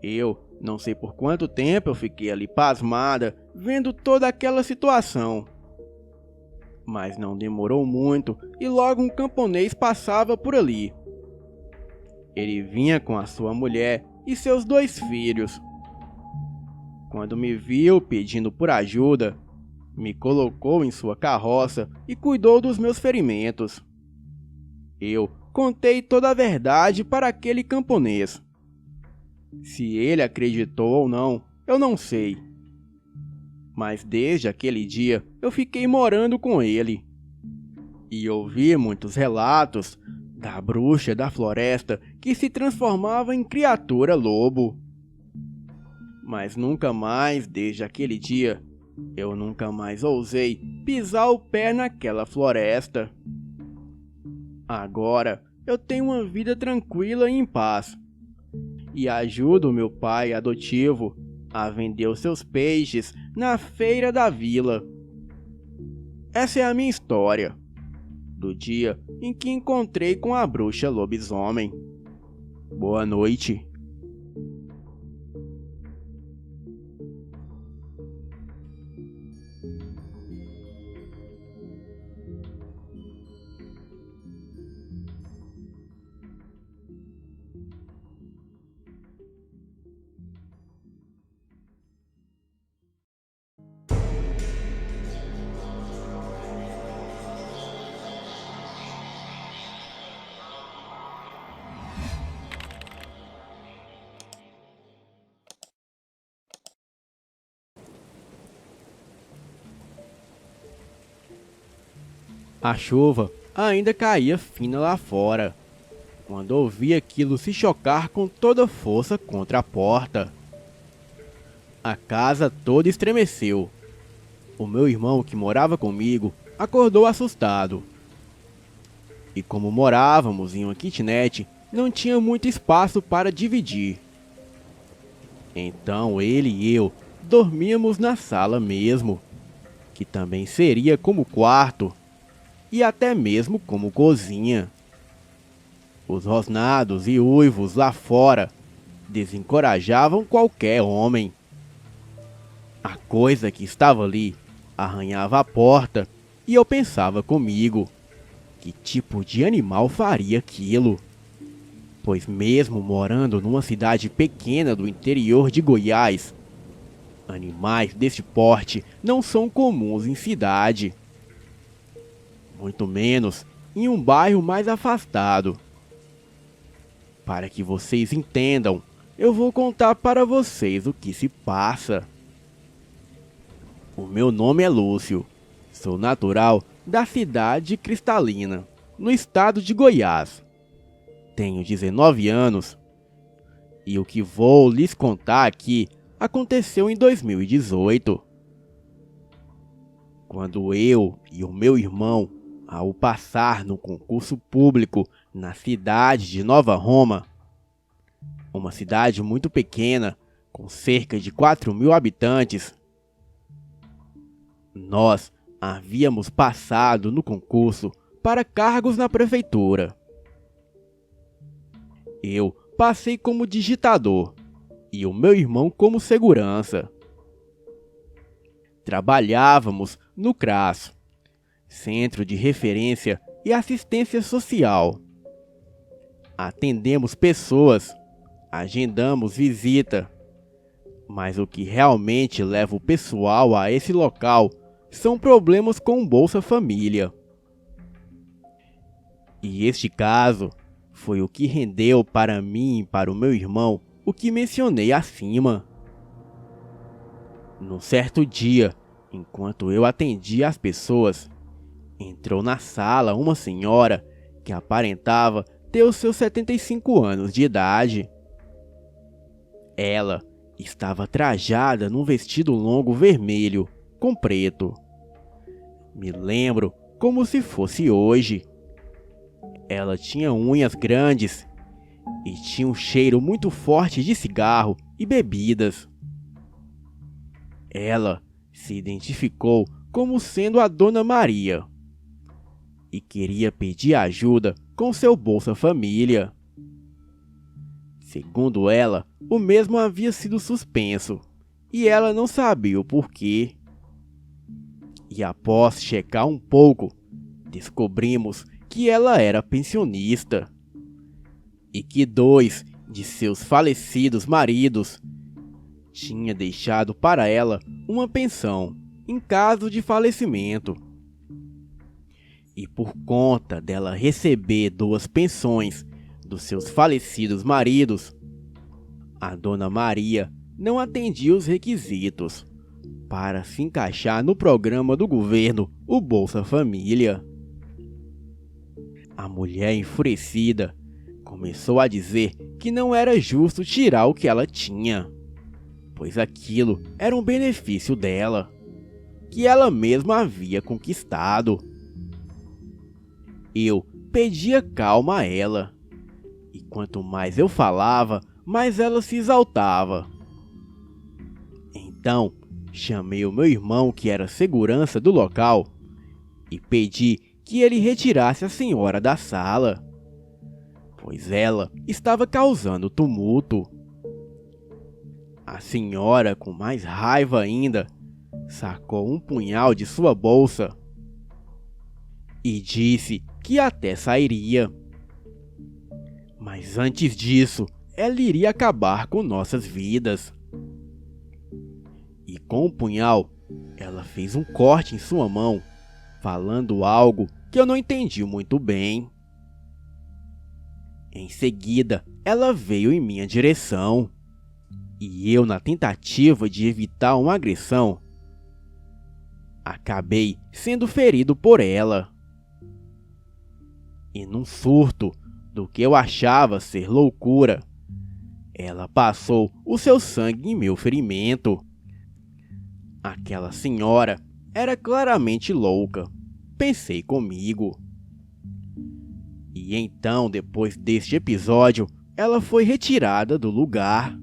Eu não sei por quanto tempo eu fiquei ali pasmada, vendo toda aquela situação. Mas não demorou muito e logo um camponês passava por ali. Ele vinha com a sua mulher e seus 2 filhos. Quando me viu pedindo por ajuda, me colocou em sua carroça e cuidou dos meus ferimentos. Eu contei toda a verdade para aquele camponês. Se ele acreditou ou não, eu não sei. Mas desde aquele dia eu fiquei morando com ele. E ouvi muitos relatos da bruxa da floresta que se transformava em criatura lobo. Mas nunca mais, desde aquele dia, eu nunca mais ousei pisar o pé naquela floresta. Agora eu tenho uma vida tranquila e em paz. E ajudo meu pai adotivo a vender os seus peixes na feira da vila. Essa é a minha história, do dia em que encontrei com a bruxa lobisomem. Boa noite. A chuva ainda caía fina lá fora, quando ouvi aquilo se chocar com toda força contra a porta. A casa toda estremeceu. O meu irmão, que morava comigo, acordou assustado. E como morávamos em uma kitnet, não tinha muito espaço para dividir. Então ele e eu dormíamos na sala mesmo, que também seria como quarto, e até mesmo como cozinha. Os rosnados e uivos lá fora desencorajavam qualquer homem. A coisa que estava ali arranhava a porta e eu pensava comigo, que tipo de animal faria aquilo? Pois mesmo morando numa cidade pequena do interior de Goiás, animais desse porte não são comuns em cidade. muito menos em um bairro mais afastado. Para que vocês entendam, eu vou contar para vocês o que se passa. O meu nome é Lúcio, sou natural da cidade de Cristalina, no estado de Goiás. Tenho 19 anos e o que vou lhes contar aqui aconteceu em 2018. Quando eu e o meu irmão, ao passar no concurso público na cidade de Nova Roma, uma cidade muito pequena, com cerca de 4.000 habitantes, nós havíamos passado no concurso para cargos na prefeitura. Eu passei como digitador e o meu irmão como segurança. Trabalhávamos no CRAS, Centro de Referência e Assistência Social. Atendemos pessoas, agendamos visita, mas o que realmente leva o pessoal a esse local são problemas com o Bolsa Família. E este caso foi o que rendeu para mim e para o meu irmão o que mencionei acima. Num certo dia, enquanto eu atendia as pessoas, entrou na sala uma senhora que aparentava ter os seus 75 anos de idade. Ela estava trajada num vestido longo vermelho com preto. Me lembro como se fosse hoje. Ela tinha unhas grandes e tinha um cheiro muito forte de cigarro e bebidas. Ela se identificou como sendo a Dona Maria e queria pedir ajuda com seu Bolsa Família. Segundo ela, o mesmo havia sido suspenso e ela não sabia o porquê. E após checar um pouco, descobrimos que ela era pensionista e que 2 de seus falecidos maridos tinha deixado para ela uma pensão em caso de falecimento. E por conta dela receber 2 pensões dos seus falecidos maridos, a Dona Maria não atendia os requisitos para se encaixar no programa do governo, o Bolsa Família. A mulher, enfurecida, começou a dizer que não era justo tirar o que ela tinha, pois aquilo era um benefício dela, que ela mesma havia conquistado. Eu pedia calma a ela, e quanto mais eu falava, mais ela se exaltava. Então, chamei o meu irmão, que era segurança do local, e pedi que ele retirasse a senhora da sala, pois ela estava causando tumulto. A senhora, com mais raiva ainda, sacou um punhal de sua bolsa e disse que até sairia. Mas antes disso, ela iria acabar com nossas vidas. E com o punhal, ela fez um corte em sua mão, falando algo que eu não entendi muito bem. Em seguida, ela veio em minha direção, e eu, na tentativa de evitar uma agressão, acabei sendo ferido por ela. E num surto do que eu achava ser loucura, ela passou o seu sangue em meu ferimento. Aquela senhora era claramente louca, pensei comigo. E então, depois deste episódio, ela foi retirada do lugar.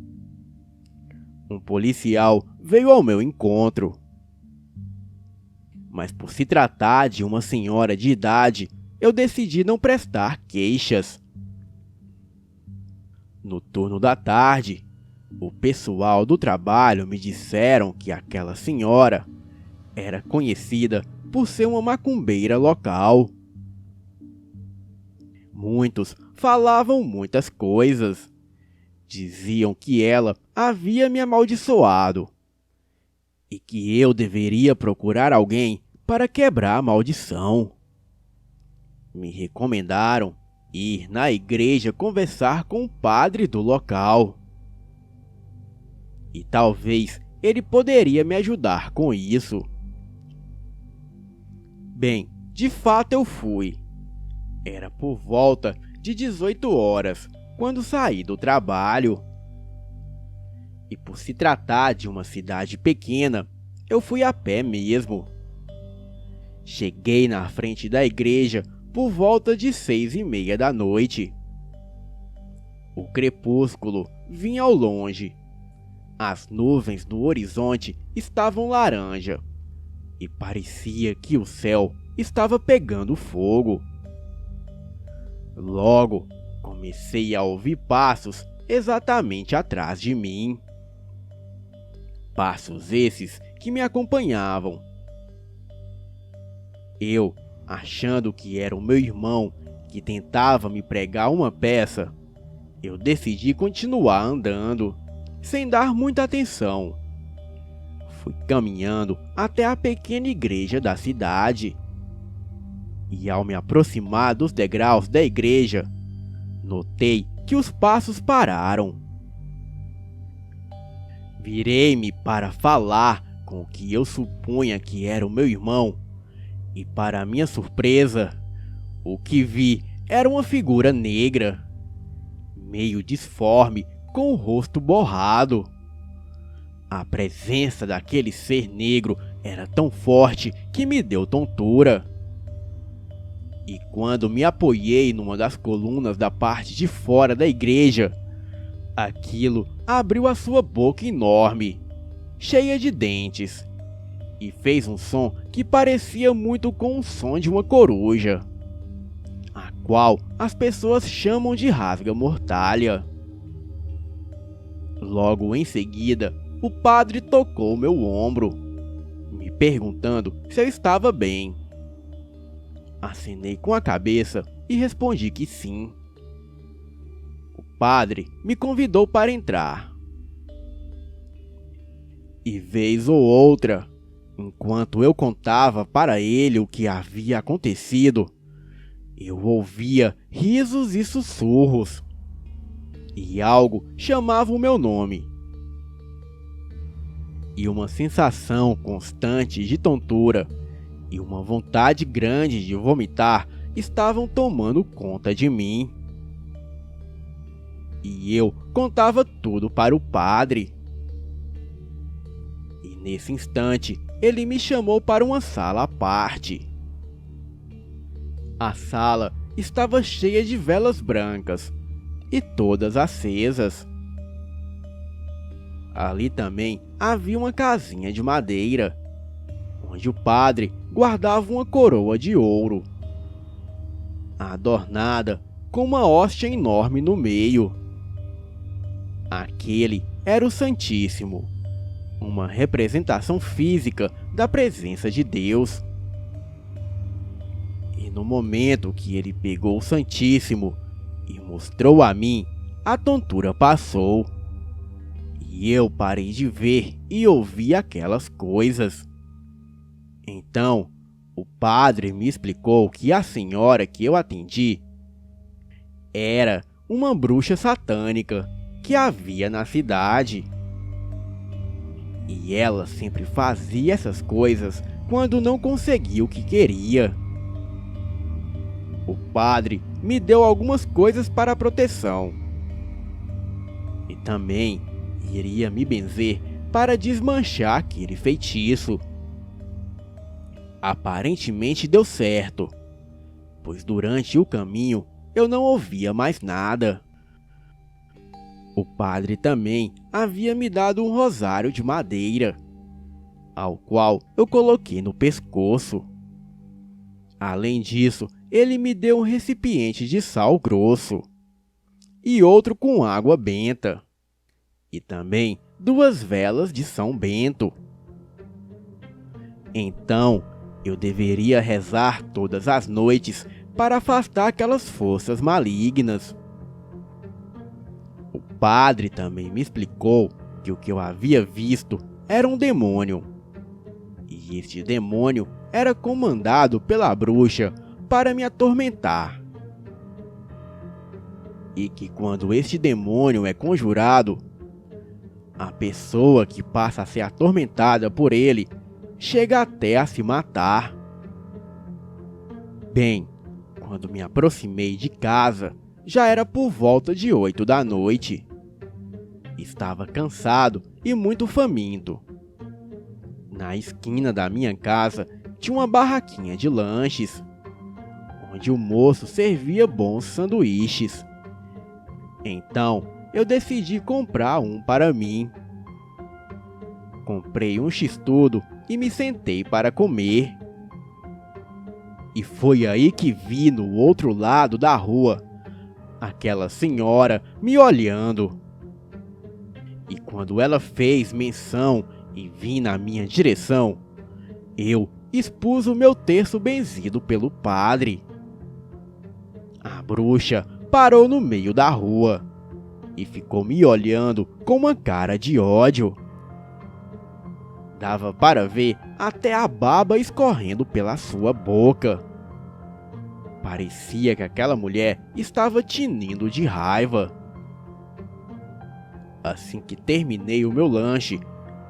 Um policial veio ao meu encontro, mas por se tratar de uma senhora de idade, eu decidi não prestar queixas. No turno da tarde, o pessoal do trabalho me disseram que aquela senhora era conhecida por ser uma macumbeira local. Muitos falavam muitas coisas. Diziam que ela havia me amaldiçoado e que eu deveria procurar alguém para quebrar a maldição. me recomendaram ir na igreja conversar com o padre do local. E talvez ele poderia me ajudar com isso. Bem, de fato eu fui. Era por volta de 18 horas, quando saí do trabalho. E por se tratar de uma cidade pequena, eu fui a pé mesmo. Cheguei na frente da igreja por volta de 6:30 da noite. O crepúsculo vinha ao longe. As nuvens do horizonte estavam laranja e parecia que o céu estava pegando fogo. Logo, comecei a ouvir passos exatamente atrás de mim. Passos esses que me acompanhavam. Eu, achando que era o meu irmão que tentava me pregar uma peça, eu decidi continuar andando, sem dar muita atenção. Fui caminhando até a pequena igreja da cidade. E ao me aproximar dos degraus da igreja, notei que os passos pararam. Virei-me para falar com o que eu supunha que era o meu irmão, e para minha surpresa, o que vi era uma figura negra, meio disforme, com o rosto borrado. A presença daquele ser negro era tão forte que me deu tontura. E quando me apoiei numa das colunas da parte de fora da igreja, aquilo abriu a sua boca enorme, cheia de dentes, e fez um som que parecia muito com o som de uma coruja, a qual as pessoas chamam de rasga-mortalha. Logo em seguida, o padre tocou meu ombro, me perguntando se eu estava bem. Acenei com a cabeça e respondi que sim. O padre me convidou para entrar. E vez ou outra, enquanto eu contava para ele o que havia acontecido, eu ouvia risos e sussurros. E algo chamava o meu nome. E uma sensação constante de tontura e uma vontade grande de vomitar estavam tomando conta de mim. E eu contava tudo para o padre. E nesse instante, ele me chamou para uma sala à parte. A sala estava cheia de velas brancas, e todas acesas. Ali também havia uma casinha de madeira, onde o padre guardava uma coroa de ouro, adornada com uma hóstia enorme no meio. Aquele era o Santíssimo, uma representação física da presença de Deus. E no momento que ele pegou o Santíssimo e mostrou a mim, a tontura passou. E eu parei de ver e ouvir aquelas coisas. Então, o padre me explicou que a senhora que eu atendi era uma bruxa satânica que havia na cidade. E ela sempre fazia essas coisas quando não conseguia o que queria. O padre me deu algumas coisas para proteção. E também iria me benzer para desmanchar aquele feitiço. Aparentemente deu certo, pois durante o caminho eu não ouvia mais nada. O padre também havia me dado um rosário de madeira, ao qual eu coloquei no pescoço. Além disso, ele me deu um recipiente de sal grosso e outro com água benta, e também 2 velas de São Bento. Então, eu deveria rezar todas as noites para afastar aquelas forças malignas. O padre também me explicou que o que eu havia visto era um demônio. E este demônio era comandado pela bruxa para me atormentar. E que quando este demônio é conjurado, a pessoa que passa a ser atormentada por ele chega até a se matar. Bem, quando me aproximei de casa, já era por volta de 8 da noite. Estava cansado e muito faminto. Na esquina da minha casa tinha uma barraquinha de lanches, onde o moço servia bons sanduíches. Então, eu decidi comprar um para mim. Comprei um x-tudo e me sentei para comer. E foi aí que vi no outro lado da rua aquela senhora me olhando. E quando ela fez menção e vim na minha direção, eu expus o meu terço benzido pelo padre. A bruxa parou no meio da rua e ficou me olhando com uma cara de ódio. Dava para ver até a baba escorrendo pela sua boca. Parecia que aquela mulher estava tinindo de raiva. Assim que terminei o meu lanche,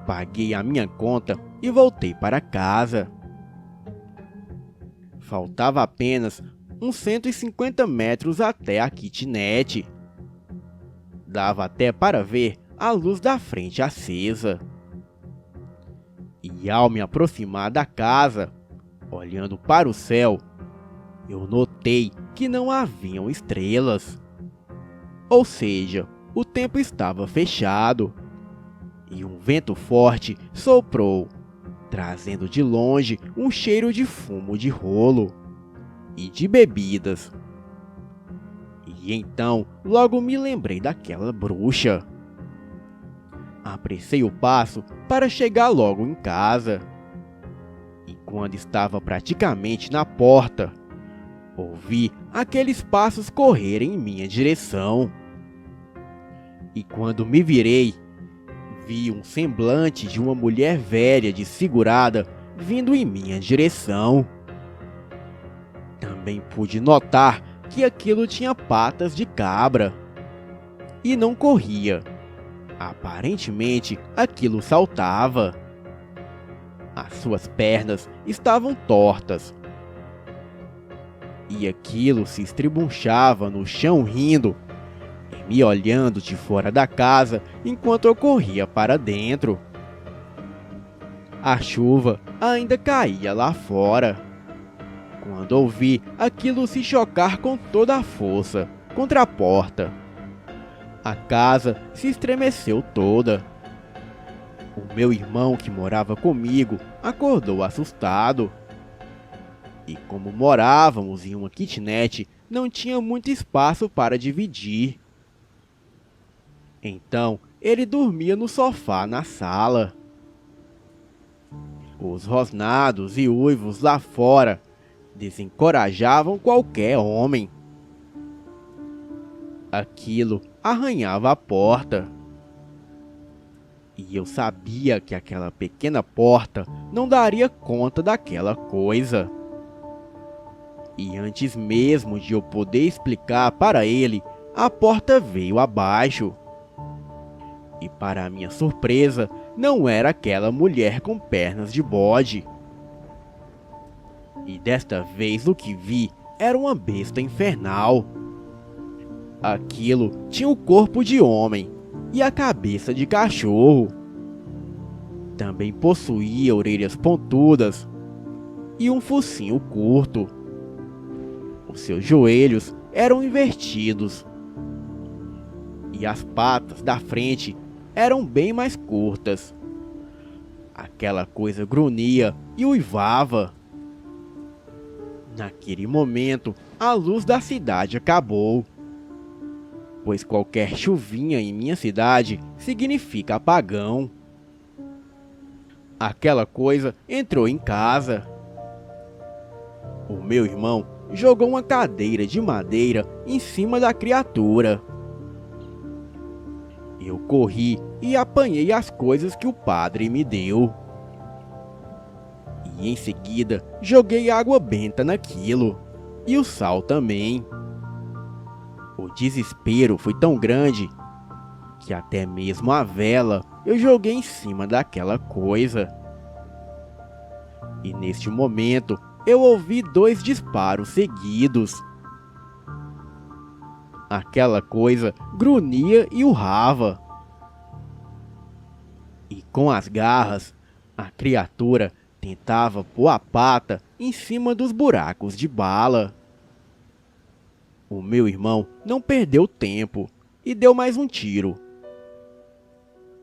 paguei a minha conta e voltei para casa. Faltava apenas uns 150 metros até a kitnet. Dava até para ver a luz da frente acesa. E ao me aproximar da casa, olhando para o céu, eu notei que não haviam estrelas. Ou seja, o tempo estava fechado. E um vento forte soprou, trazendo de longe um cheiro de fumo de rolo e de bebidas. E então logo me lembrei daquela bruxa. Apressei o passo para chegar logo em casa. E quando estava praticamente na porta, ouvi aqueles passos correrem em minha direção. E quando me virei, vi um semblante de uma mulher velha desfigurada vindo em minha direção. Também pude notar que aquilo tinha patas de cabra e não corria. Aparentemente, aquilo saltava. As suas pernas estavam tortas. E aquilo se estribunchava no chão rindo e me olhando de fora da casa enquanto eu corria para dentro. A chuva ainda caía lá fora, quando ouvi aquilo se chocar com toda a força contra a porta. A casa se estremeceu toda. O meu irmão, que morava comigo, acordou assustado. E como morávamos em uma kitnet, não tinha muito espaço para dividir. Então, ele dormia no sofá na sala. Os rosnados e uivos lá fora desencorajavam qualquer homem. Aquilo arranhava a porta. E eu sabia que aquela pequena porta não daria conta daquela coisa. E antes mesmo de eu poder explicar para ele, a porta veio abaixo. E para minha surpresa, não era aquela mulher com pernas de bode. E desta vez o que vi era uma besta infernal. Aquilo tinha o corpo de homem e a cabeça de cachorro. Também possuía orelhas pontudas e um focinho curto. Os seus joelhos eram invertidos e as patas da frente eram bem mais curtas. Aquela coisa grunhia e uivava. Naquele momento, a luz da cidade acabou, pois qualquer chuvinha em minha cidade significa apagão. Aquela coisa entrou em casa. O meu irmão jogou uma cadeira de madeira em cima da criatura. Eu corri e apanhei as coisas que o padre me deu. E em seguida joguei água benta naquilo. e o sal também. O desespero foi tão grande que até mesmo a vela eu joguei em cima daquela coisa. E neste momento eu ouvi 2 disparos seguidos. Aquela coisa grunhia e urrava. E com as garras, a criatura tentava pôr a pata em cima dos buracos de bala. O meu irmão não perdeu tempo e deu mais um tiro.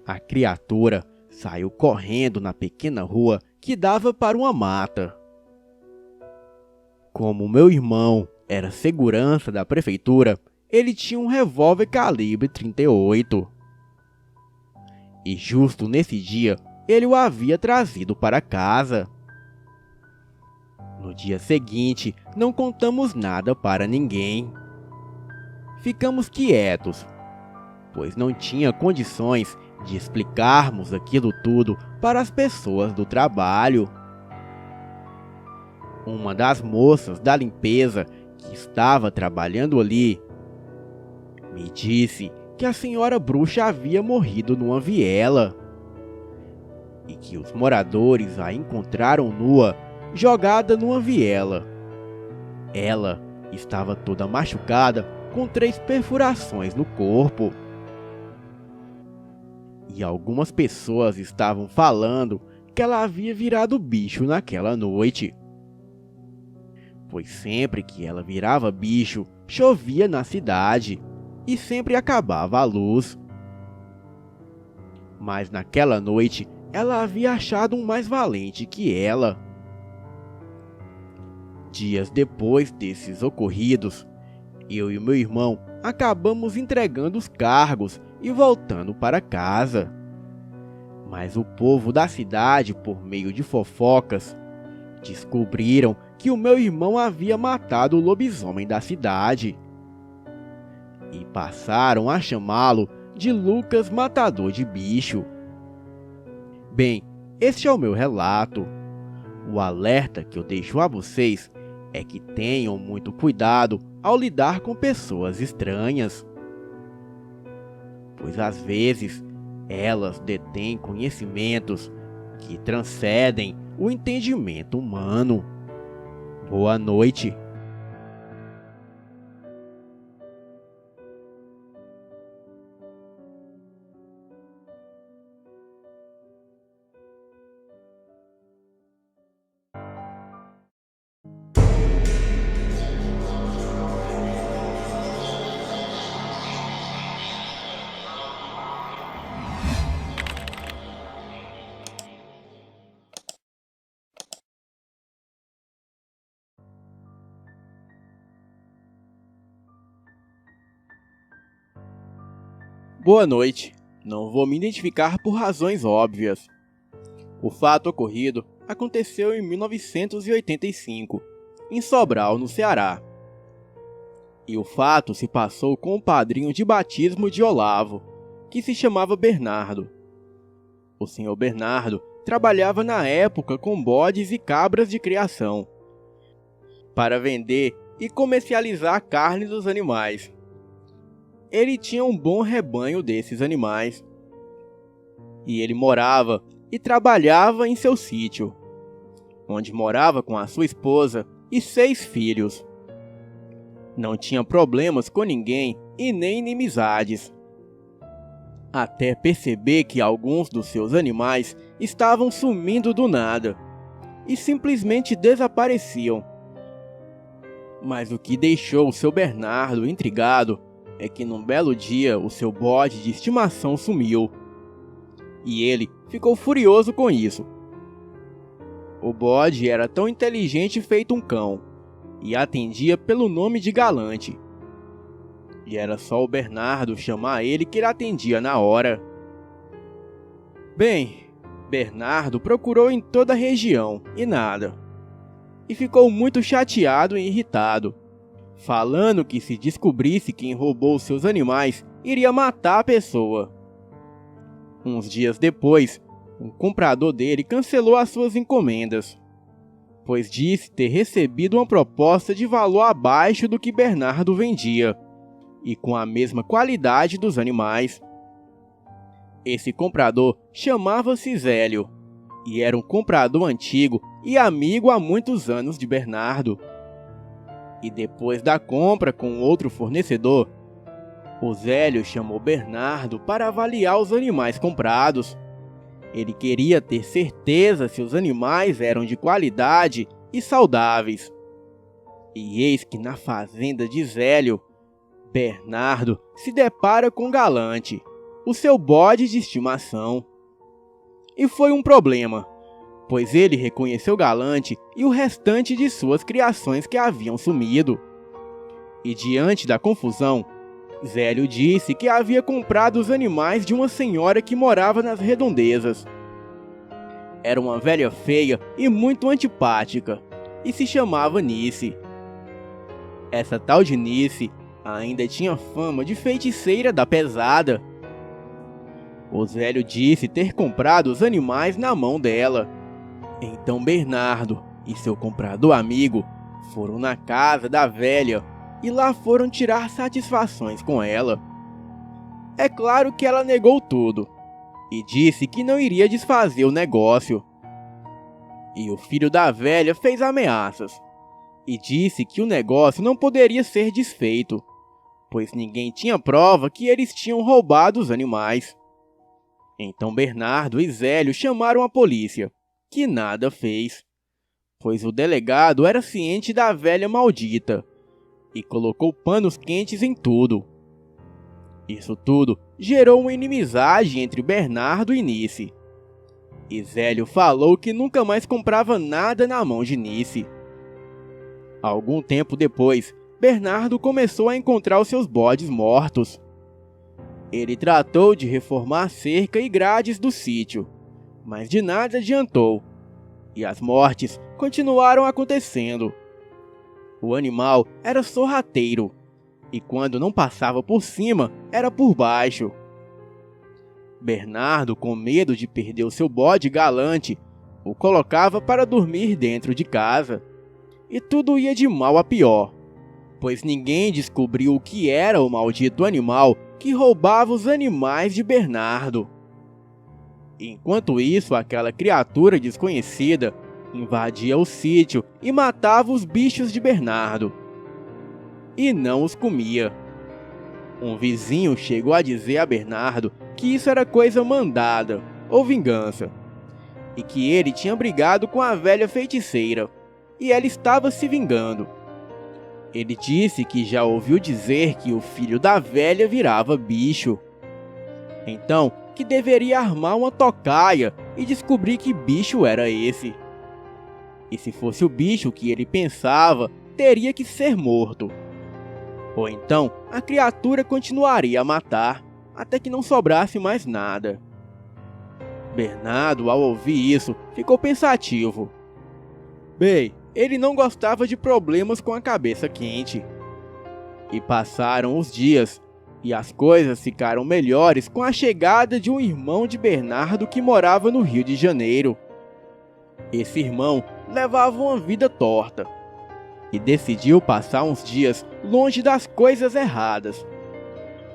A criatura saiu correndo na pequena rua que dava para uma mata. Como meu irmão era segurança da prefeitura, ele tinha um revólver calibre 38. E justo nesse dia, ele o havia trazido para casa. No dia seguinte, não contamos nada para ninguém. Ficamos quietos, pois não tinha condições de explicarmos aquilo tudo para as pessoas do trabalho. Uma das moças da limpeza que estava trabalhando ali me disse que a senhora bruxa havia morrido numa viela e que os moradores a encontraram nua, jogada numa viela. Ela estava toda machucada, com 3 perfurações no corpo. E algumas pessoas estavam falando que ela havia virado bicho naquela noite, pois sempre que ela virava bicho, chovia na cidade e sempre acabava a luz. Mas naquela noite, ela havia achado um mais valente que ela. Dias depois desses ocorridos, eu e meu irmão acabamos entregando os cargos e voltando para casa. Mas o povo da cidade, por meio de fofocas, descobriram que o meu irmão havia matado o lobisomem da cidade e passaram a chamá-lo de Lucas Matador de Bicho. Bem, este é o meu relato. O alerta que eu deixo a vocês é que tenham muito cuidado ao lidar com pessoas estranhas, pois às vezes elas detêm conhecimentos que transcendem o entendimento humano. Boa noite. Boa noite. Não vou me identificar por razões óbvias. O fato ocorrido aconteceu em 1985, em Sobral, no Ceará. E o fato se passou com o padrinho de batismo de Olavo, que se chamava Bernardo. O senhor Bernardo trabalhava na época com bodes e cabras de criação, para vender e comercializar a carne dos animais. Ele tinha um bom rebanho desses animais. E ele morava e trabalhava em seu sítio, onde morava com a sua esposa e 6 filhos. Não tinha problemas com ninguém e nem inimizades, até perceber que alguns dos seus animais estavam sumindo do nada e simplesmente desapareciam. Mas o que deixou o seu Bernardo intrigado é que num belo dia o seu bode de estimação sumiu. E ele ficou furioso com isso. O bode era tão inteligente feito um cão, e atendia pelo nome de Galante. E era só o Bernardo chamar ele que ele atendia na hora. Bem, Bernardo procurou em toda a região, e nada. E ficou muito chateado e irritado, falando que se descobrisse quem roubou seus animais, iria matar a pessoa. Uns dias depois, um comprador dele cancelou as suas encomendas. pois disse ter recebido uma proposta de valor abaixo do que Bernardo vendia, e com a mesma qualidade dos animais. Esse comprador chamava-se Zélio, e era um comprador antigo e amigo há muitos anos de Bernardo. E depois da compra com outro fornecedor, o Zélio chamou Bernardo para avaliar os animais comprados. Ele queria ter certeza se os animais eram de qualidade e saudáveis. E eis que na fazenda de Zélio, Bernardo se depara com Galante, o seu bode de estimação. E foi um problema, pois ele reconheceu Galante e o restante de suas criações que haviam sumido. E diante da confusão, Zélio disse que havia comprado os animais de uma senhora que morava nas redondezas. Era uma velha feia e muito antipática, e se chamava Nice. Essa tal de Nice ainda tinha fama de feiticeira da pesada. O Zélio disse ter comprado os animais na mão dela. Então Bernardo e seu comprador amigo foram na casa da velha e lá foram tirar satisfações com ela. É claro que ela negou tudo e disse que não iria desfazer o negócio. E o filho da velha fez ameaças e disse que o negócio não poderia ser desfeito, pois ninguém tinha prova que eles tinham roubado os animais. Então Bernardo e Zélio chamaram a polícia, que nada fez, pois o delegado era ciente da velha maldita e colocou panos quentes em tudo. Isso tudo gerou uma inimizade entre Bernardo e Nice. E Zélio falou que nunca mais comprava nada na mão de Nice. Algum tempo depois, Bernardo começou a encontrar os seus bodes mortos. Ele tratou de reformar cerca e grades do sítio, mas de nada adiantou, e as mortes continuaram acontecendo. O animal era sorrateiro, e quando não passava por cima, era por baixo. Bernardo, com medo de perder o seu bode Galante, o colocava para dormir dentro de casa. E tudo ia de mal a pior, pois ninguém descobriu o que era o maldito animal que roubava os animais de Bernardo. Enquanto isso, aquela criatura desconhecida invadia o sítio e matava os bichos de Bernardo. E não os comia. Um vizinho chegou a dizer a Bernardo que isso era coisa mandada, ou vingança, e que ele tinha brigado com a velha feiticeira, e ela estava se vingando. Ele disse que já ouviu dizer que o filho da velha virava bicho. Então, que deveria armar uma tocaia e descobrir que bicho era esse. E se fosse o bicho que ele pensava, teria que ser morto. Ou então, a criatura continuaria a matar, até que não sobrasse mais nada. Bernardo, ao ouvir isso, ficou pensativo. Bem, ele não gostava de problemas com a cabeça quente. E passaram os dias, e as coisas ficaram melhores com a chegada de um irmão de Bernardo que morava no Rio de Janeiro. Esse irmão levava uma vida torta e decidiu passar uns dias longe das coisas erradas.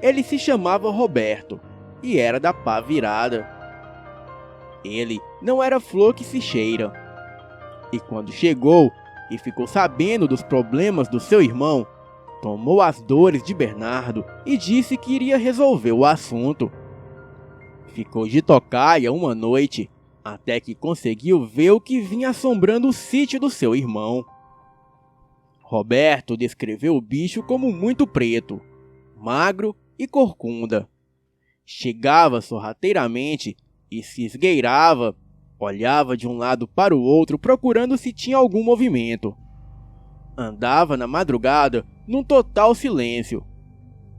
Ele se chamava Roberto e era da pá virada. Ele não era flor que se cheira. E quando chegou e ficou sabendo dos problemas do seu irmão, tomou as dores de Bernardo e disse que iria resolver o assunto. Ficou de tocaia uma noite, até que conseguiu ver o que vinha assombrando o sítio do seu irmão. Roberto descreveu o bicho como muito preto, magro e corcunda. Chegava sorrateiramente e se esgueirava, olhava de um lado para o outro procurando se tinha algum movimento. Andava na madrugada num total silêncio,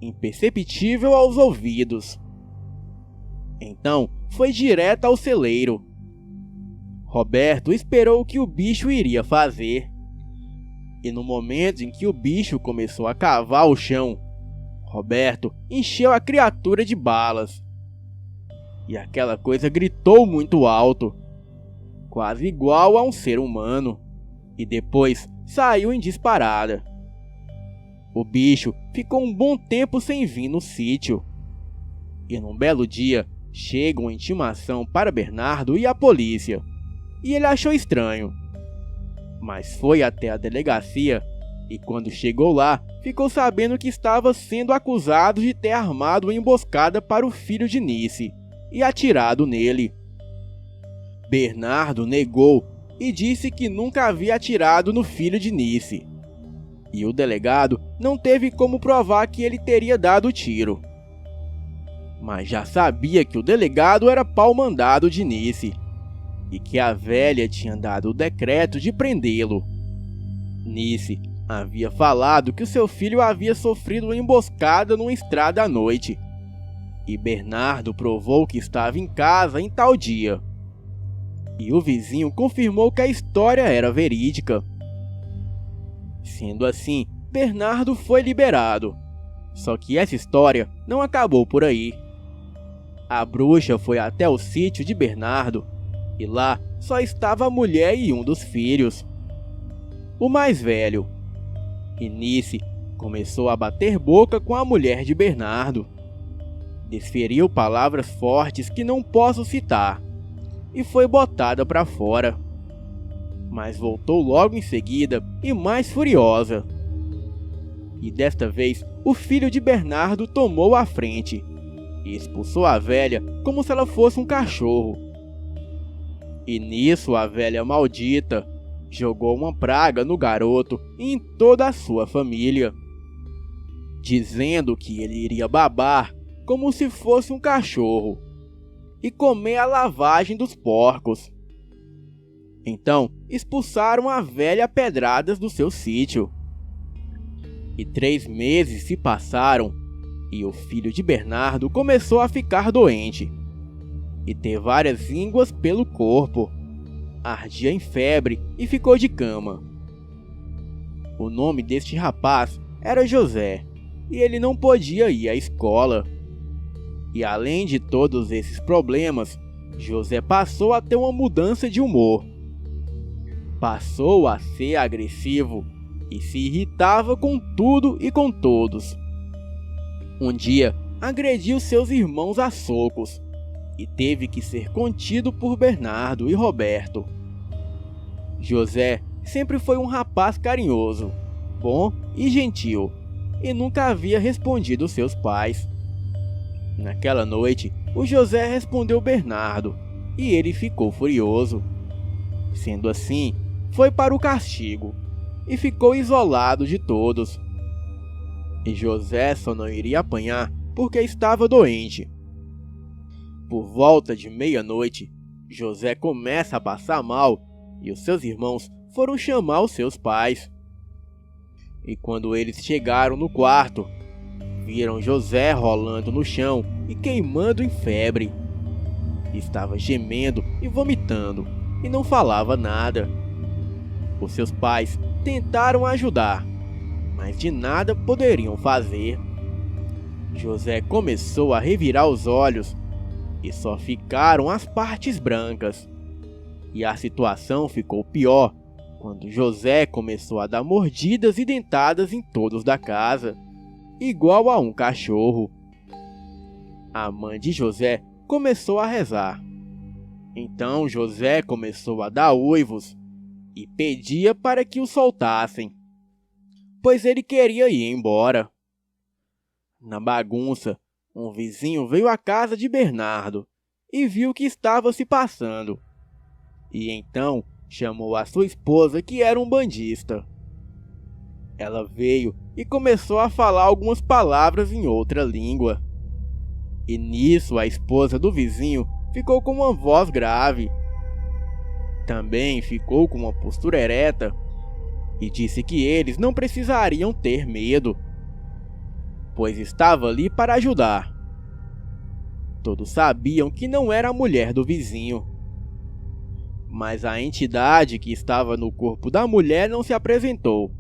imperceptível aos ouvidos. Então foi direto ao celeiro. Roberto esperou o que o bicho iria fazer. E no momento em que o bicho começou a cavar o chão, Roberto encheu a criatura de balas. E aquela coisa gritou muito alto, quase igual a um ser humano. e depois saiu em disparada. O bicho ficou um bom tempo sem vir no sítio. E num belo dia, chega uma intimação para Bernardo e a polícia. E ele achou estranho. Mas foi até a delegacia e quando chegou lá, ficou sabendo que estava sendo acusado de ter armado uma emboscada para o filho de Nice e atirado nele. Bernardo negou e disse que nunca havia atirado no filho de Nice. E o delegado não teve como provar que ele teria dado o tiro. Mas já sabia que o delegado era pau-mandado de Nice e que a velha tinha dado o decreto de prendê-lo. Nice havia falado que o seu filho havia sofrido uma emboscada numa estrada à noite. E Bernardo provou que estava em casa em tal dia. E o vizinho confirmou que a história era verídica. Sendo assim, Bernardo foi liberado. Só que essa história não acabou por aí. A bruxa foi até o sítio de Bernardo e lá só estava a mulher e um dos filhos, o mais velho. E Nice começou a bater boca com a mulher de Bernardo. Desferiu palavras fortes que não posso citar e foi botada para fora. Mas voltou logo em seguida e mais furiosa. E desta vez o filho de Bernardo tomou a frente e expulsou a velha como se ela fosse um cachorro. E nisso a velha maldita jogou uma praga no garoto e em toda a sua família, dizendo que ele iria babar como se fosse um cachorro e comer a lavagem dos porcos. Então expulsaram a velha a pedradas do seu sítio. E 3 meses se passaram e o filho de Bernardo começou a ficar doente e ter várias ínguas pelo corpo. Ardia em febre e ficou de cama. O nome deste rapaz era José e ele não podia ir à escola. E além de todos esses problemas, José passou a ter uma mudança de humor. Passou a ser agressivo e se irritava com tudo e com todos. Um dia, agrediu seus irmãos a socos e teve que ser contido por Bernardo e Roberto. José sempre foi um rapaz carinhoso, bom e gentil, e nunca havia respondido seus pais. Naquela noite, o José respondeu Bernardo, e ele ficou furioso. Sendo assim, foi para o castigo, e ficou isolado de todos. E José só não iria apanhar porque estava doente. Por volta de meia-noite, José começa a passar mal e os seus irmãos foram chamar os seus pais. E quando eles chegaram no quarto, viram José rolando no chão e queimando em febre. Estava gemendo e vomitando e não falava nada. Os seus pais tentaram ajudar, mas de nada poderiam fazer. José começou a revirar os olhos e só ficaram as partes brancas. E a situação ficou pior quando José começou a dar mordidas e dentadas em todos da casa, igual a um cachorro. A mãe de José começou a rezar. Então José começou a dar uivos e pedia para que o soltassem, pois ele queria ir embora. Na bagunça, um vizinho veio à casa de Bernardo e viu o que estava se passando. E então chamou a sua esposa, que era um bandista. Ela veio e começou a falar algumas palavras em outra língua. E nisso a esposa do vizinho ficou com uma voz grave. Também ficou com uma postura ereta e disse que eles não precisariam ter medo, pois estava ali para ajudar. Todos sabiam que não era a mulher do vizinho, mas a entidade que estava no corpo da mulher não se apresentou.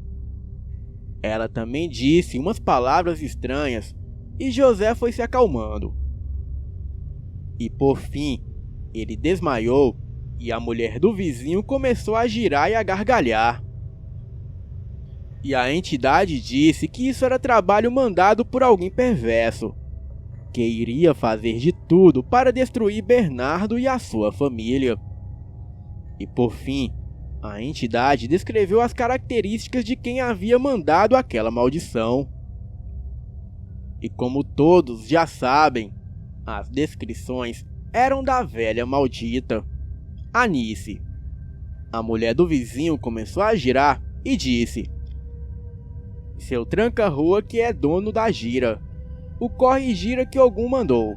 Ela também disse umas palavras estranhas e José foi se acalmando. E por fim, ele desmaiou e a mulher do vizinho começou a girar e a gargalhar. E a entidade disse que isso era trabalho mandado por alguém perverso, que iria fazer de tudo para destruir Bernardo e a sua família. E por fim, a entidade descreveu as características de quem havia mandado aquela maldição. E como todos já sabem, as descrições eram da velha maldita, Anice. A mulher do vizinho começou a girar e disse: "Seu tranca-rua que é dono da gira, o corre e gira que Ogum mandou."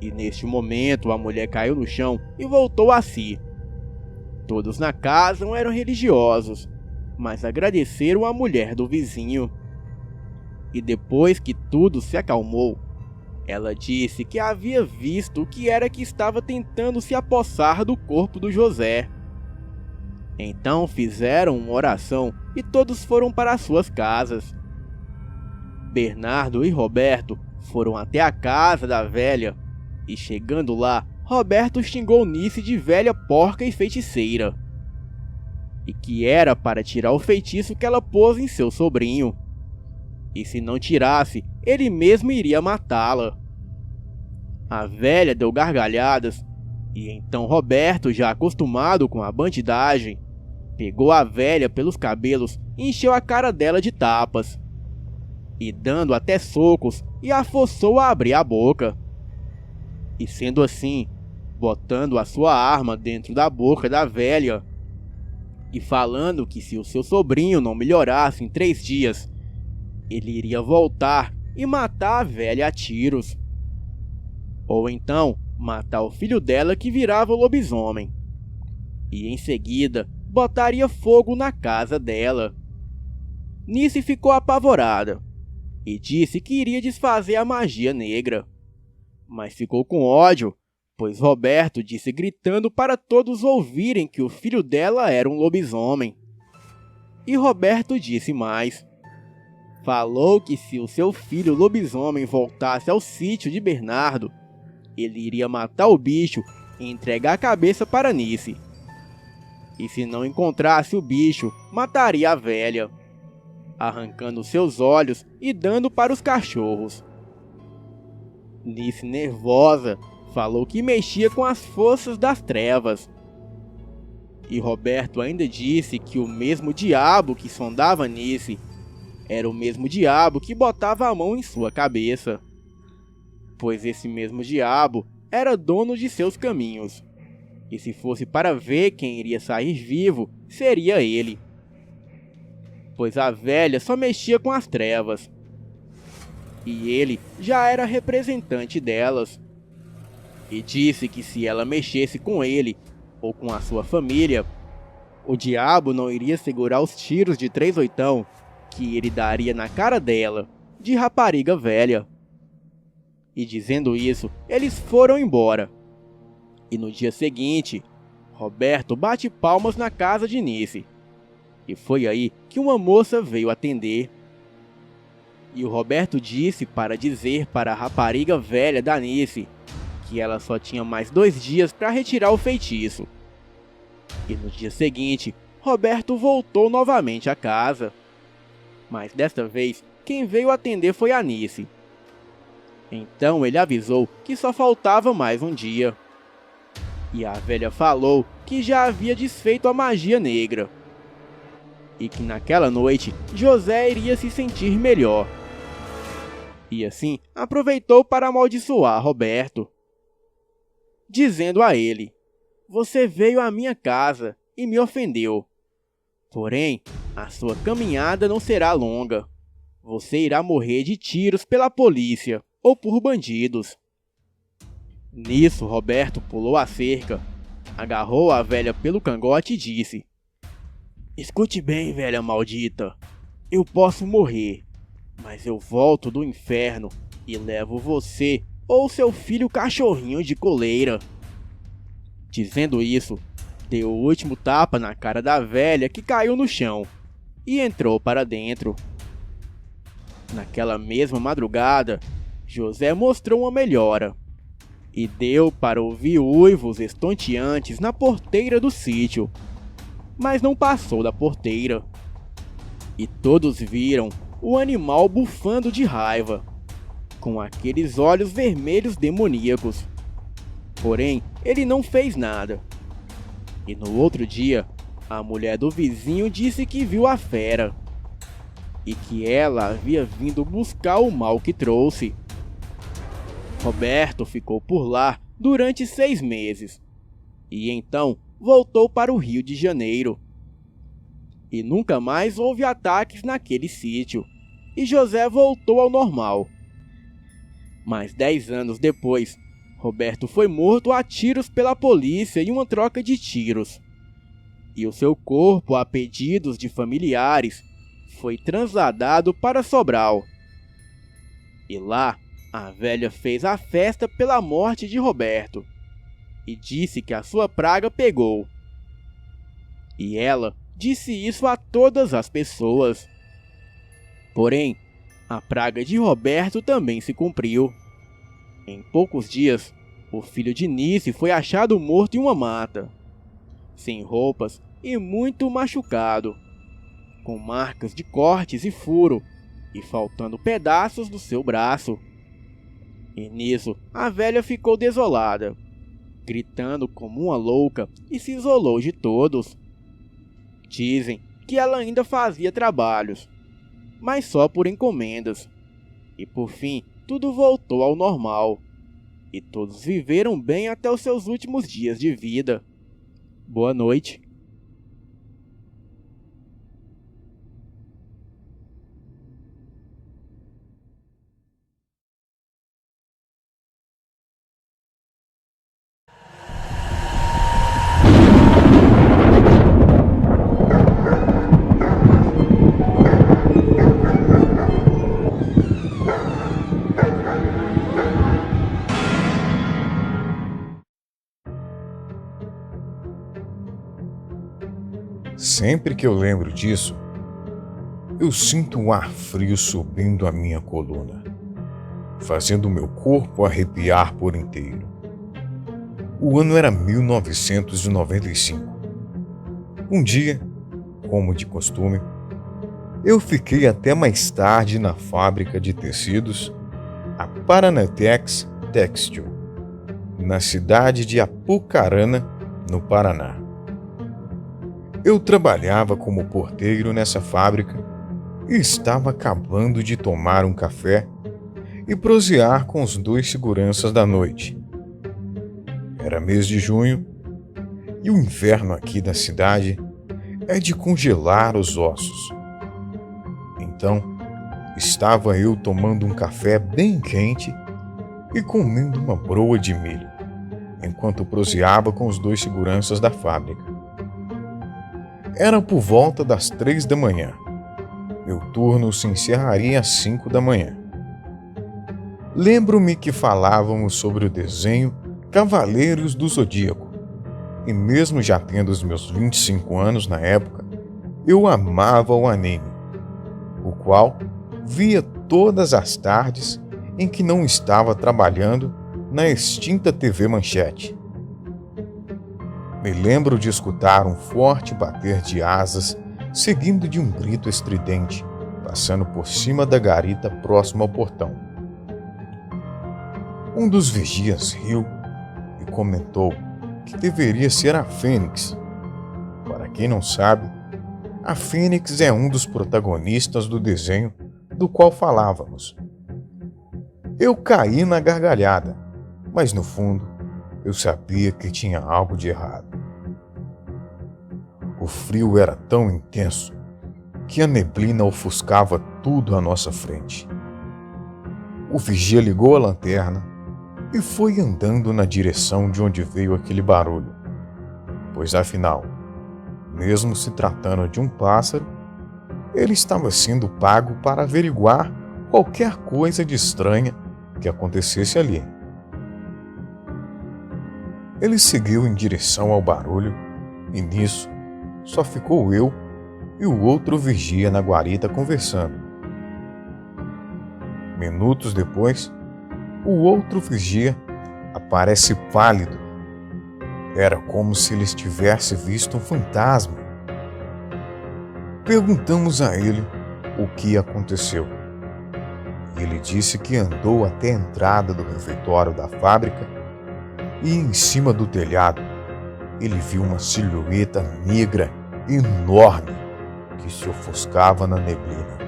E neste momento a mulher caiu no chão e voltou a si. Todos na casa não eram religiosos, mas agradeceram a mulher do vizinho. E depois que tudo se acalmou, ela disse que havia visto o que era que estava tentando se apossar do corpo do José. Então fizeram uma oração e todos foram para suas casas. Bernardo e Roberto foram até a casa da velha e, chegando lá, Roberto xingou Nice de velha porca e feiticeira, e que era para tirar o feitiço que ela pôs em seu sobrinho, e se não tirasse, ele mesmo iria matá-la. A velha deu gargalhadas, e então Roberto, já acostumado com a bandidagem, pegou a velha pelos cabelos e encheu a cara dela de tapas, e dando até socos, e a forçou a abrir a boca. E sendo assim, botando a sua arma dentro da boca da velha, e falando que se o seu sobrinho não melhorasse em 3 dias, ele iria voltar e matar a velha a tiros. Ou então, matar o filho dela que virava lobisomem. E em seguida, botaria fogo na casa dela. Nice ficou apavorada e disse que iria desfazer a magia negra. Mas ficou com ódio, pois Roberto disse gritando para todos ouvirem que o filho dela era um lobisomem. E Roberto disse mais. Falou que se o seu filho lobisomem voltasse ao sítio de Bernardo, ele iria matar o bicho e entregar a cabeça para Nice. E se não encontrasse o bicho, mataria a velha, arrancando seus olhos e dando para os cachorros. Nice, nervosa, falou que mexia com as forças das trevas. E Roberto ainda disse que o mesmo diabo que sondava Nice era o mesmo diabo que botava a mão em sua cabeça, pois esse mesmo diabo era dono de seus caminhos, e se fosse para ver quem iria sair vivo, seria ele, pois a velha só mexia com as trevas, e ele já era representante delas, e disse que se ela mexesse com ele, ou com a sua família, o diabo não iria segurar os tiros de 3 oitão que ele daria na cara dela, de rapariga velha. E dizendo isso, eles foram embora. E no dia seguinte, Roberto bate palmas na casa de Nice. E foi aí que uma moça veio atender. E o Roberto disse para dizer para a rapariga velha da Nice que ela só tinha mais 2 dias para retirar o feitiço. E no dia seguinte, Roberto voltou novamente à casa. Mas desta vez, quem veio atender foi a Nice. Então ele avisou que só faltava mais um dia. E a velha falou que já havia desfeito a magia negra. E que naquela noite, José iria se sentir melhor. E assim, aproveitou para amaldiçoar Roberto, dizendo a ele: "Você veio à minha casa e me ofendeu. Porém, a sua caminhada não será longa. Você irá morrer de tiros pela polícia ou por bandidos." Nisso, Roberto pulou a cerca, agarrou a velha pelo cangote e disse: "Escute bem, velha maldita. Eu posso morrer, mas eu volto do inferno e levo você ou seu filho cachorrinho de coleira." Dizendo isso, deu o último tapa na cara da velha que caiu no chão e entrou para dentro. Naquela mesma madrugada, José mostrou uma melhora e deu para ouvir uivos estonteantes na porteira do sítio, mas não passou da porteira. e todos viram o animal bufando de raiva, com aqueles olhos vermelhos demoníacos. Porém, ele não fez nada. E no outro dia, a mulher do vizinho disse que viu a fera e que ela havia vindo buscar o mal que trouxe. Roberto ficou por lá durante 6 meses e então voltou para o Rio de Janeiro. E nunca mais houve ataques naquele sítio, e José voltou ao normal. Mas 10 anos depois, Roberto foi morto a tiros pela polícia em uma troca de tiros. E o seu corpo, a pedidos de familiares, foi trasladado para Sobral. E lá, a velha fez a festa pela morte de Roberto e disse que a sua praga pegou. E ela disse isso a todas as pessoas. Porém, a praga de Roberto também se cumpriu. Em poucos dias, o filho de Nice foi achado morto em uma mata, sem roupas e muito machucado, com marcas de cortes e furo, e faltando pedaços do seu braço. E nisso, a velha ficou desolada, gritando como uma louca e se isolou de todos. Dizem que ela ainda fazia trabalhos, mas só por encomendas. E por fim, tudo voltou ao normal. E todos viveram bem até os seus últimos dias de vida. Boa noite. Sempre que eu lembro disso, eu sinto um ar frio subindo a minha coluna, fazendo o meu corpo arrepiar por inteiro. O ano era 1995. Um dia, como de costume, eu fiquei até mais tarde na fábrica de tecidos, a Paranatex Textil, na cidade de Apucarana, no Paraná. Eu trabalhava como porteiro nessa fábrica e estava acabando de tomar um café e prosear com os 2 seguranças da noite. Era mês de junho e o inverno aqui da cidade é de congelar os ossos. Então, estava eu tomando um café bem quente e comendo uma broa de milho, enquanto proseava com os 2 seguranças da fábrica. Era por volta das 3 da manhã. Meu turno se encerraria às 5 da manhã. Lembro-me que falávamos sobre o desenho Cavaleiros do Zodíaco, e mesmo já tendo os meus 25 anos na época, eu amava o anime, o qual via todas as tardes em que não estava trabalhando na extinta TV Manchete. Me lembro de escutar um forte bater de asas, seguido de um grito estridente, passando por cima da garita próxima ao portão. Um dos vigias riu e comentou que deveria ser a Fênix. Para quem não sabe, a Fênix é um dos protagonistas do desenho do qual falávamos. Eu caí na gargalhada, mas no fundo eu sabia que tinha algo de errado. O frio era tão intenso que a neblina ofuscava tudo à nossa frente. O vigia ligou a lanterna e foi andando na direção de onde veio aquele barulho, pois afinal, mesmo se tratando de um pássaro, ele estava sendo pago para averiguar qualquer coisa de estranha que acontecesse ali. Ele seguiu em direção ao barulho e nisso só ficou eu e o outro vigia na guarita conversando. Minutos depois, o outro vigia aparece pálido. Era como se ele tivesse visto um fantasma. Perguntamos a ele o que aconteceu. Ele disse que andou até a entrada do refeitório da fábrica e em cima do telhado ele viu uma silhueta negra enorme que se ofuscava na neblina.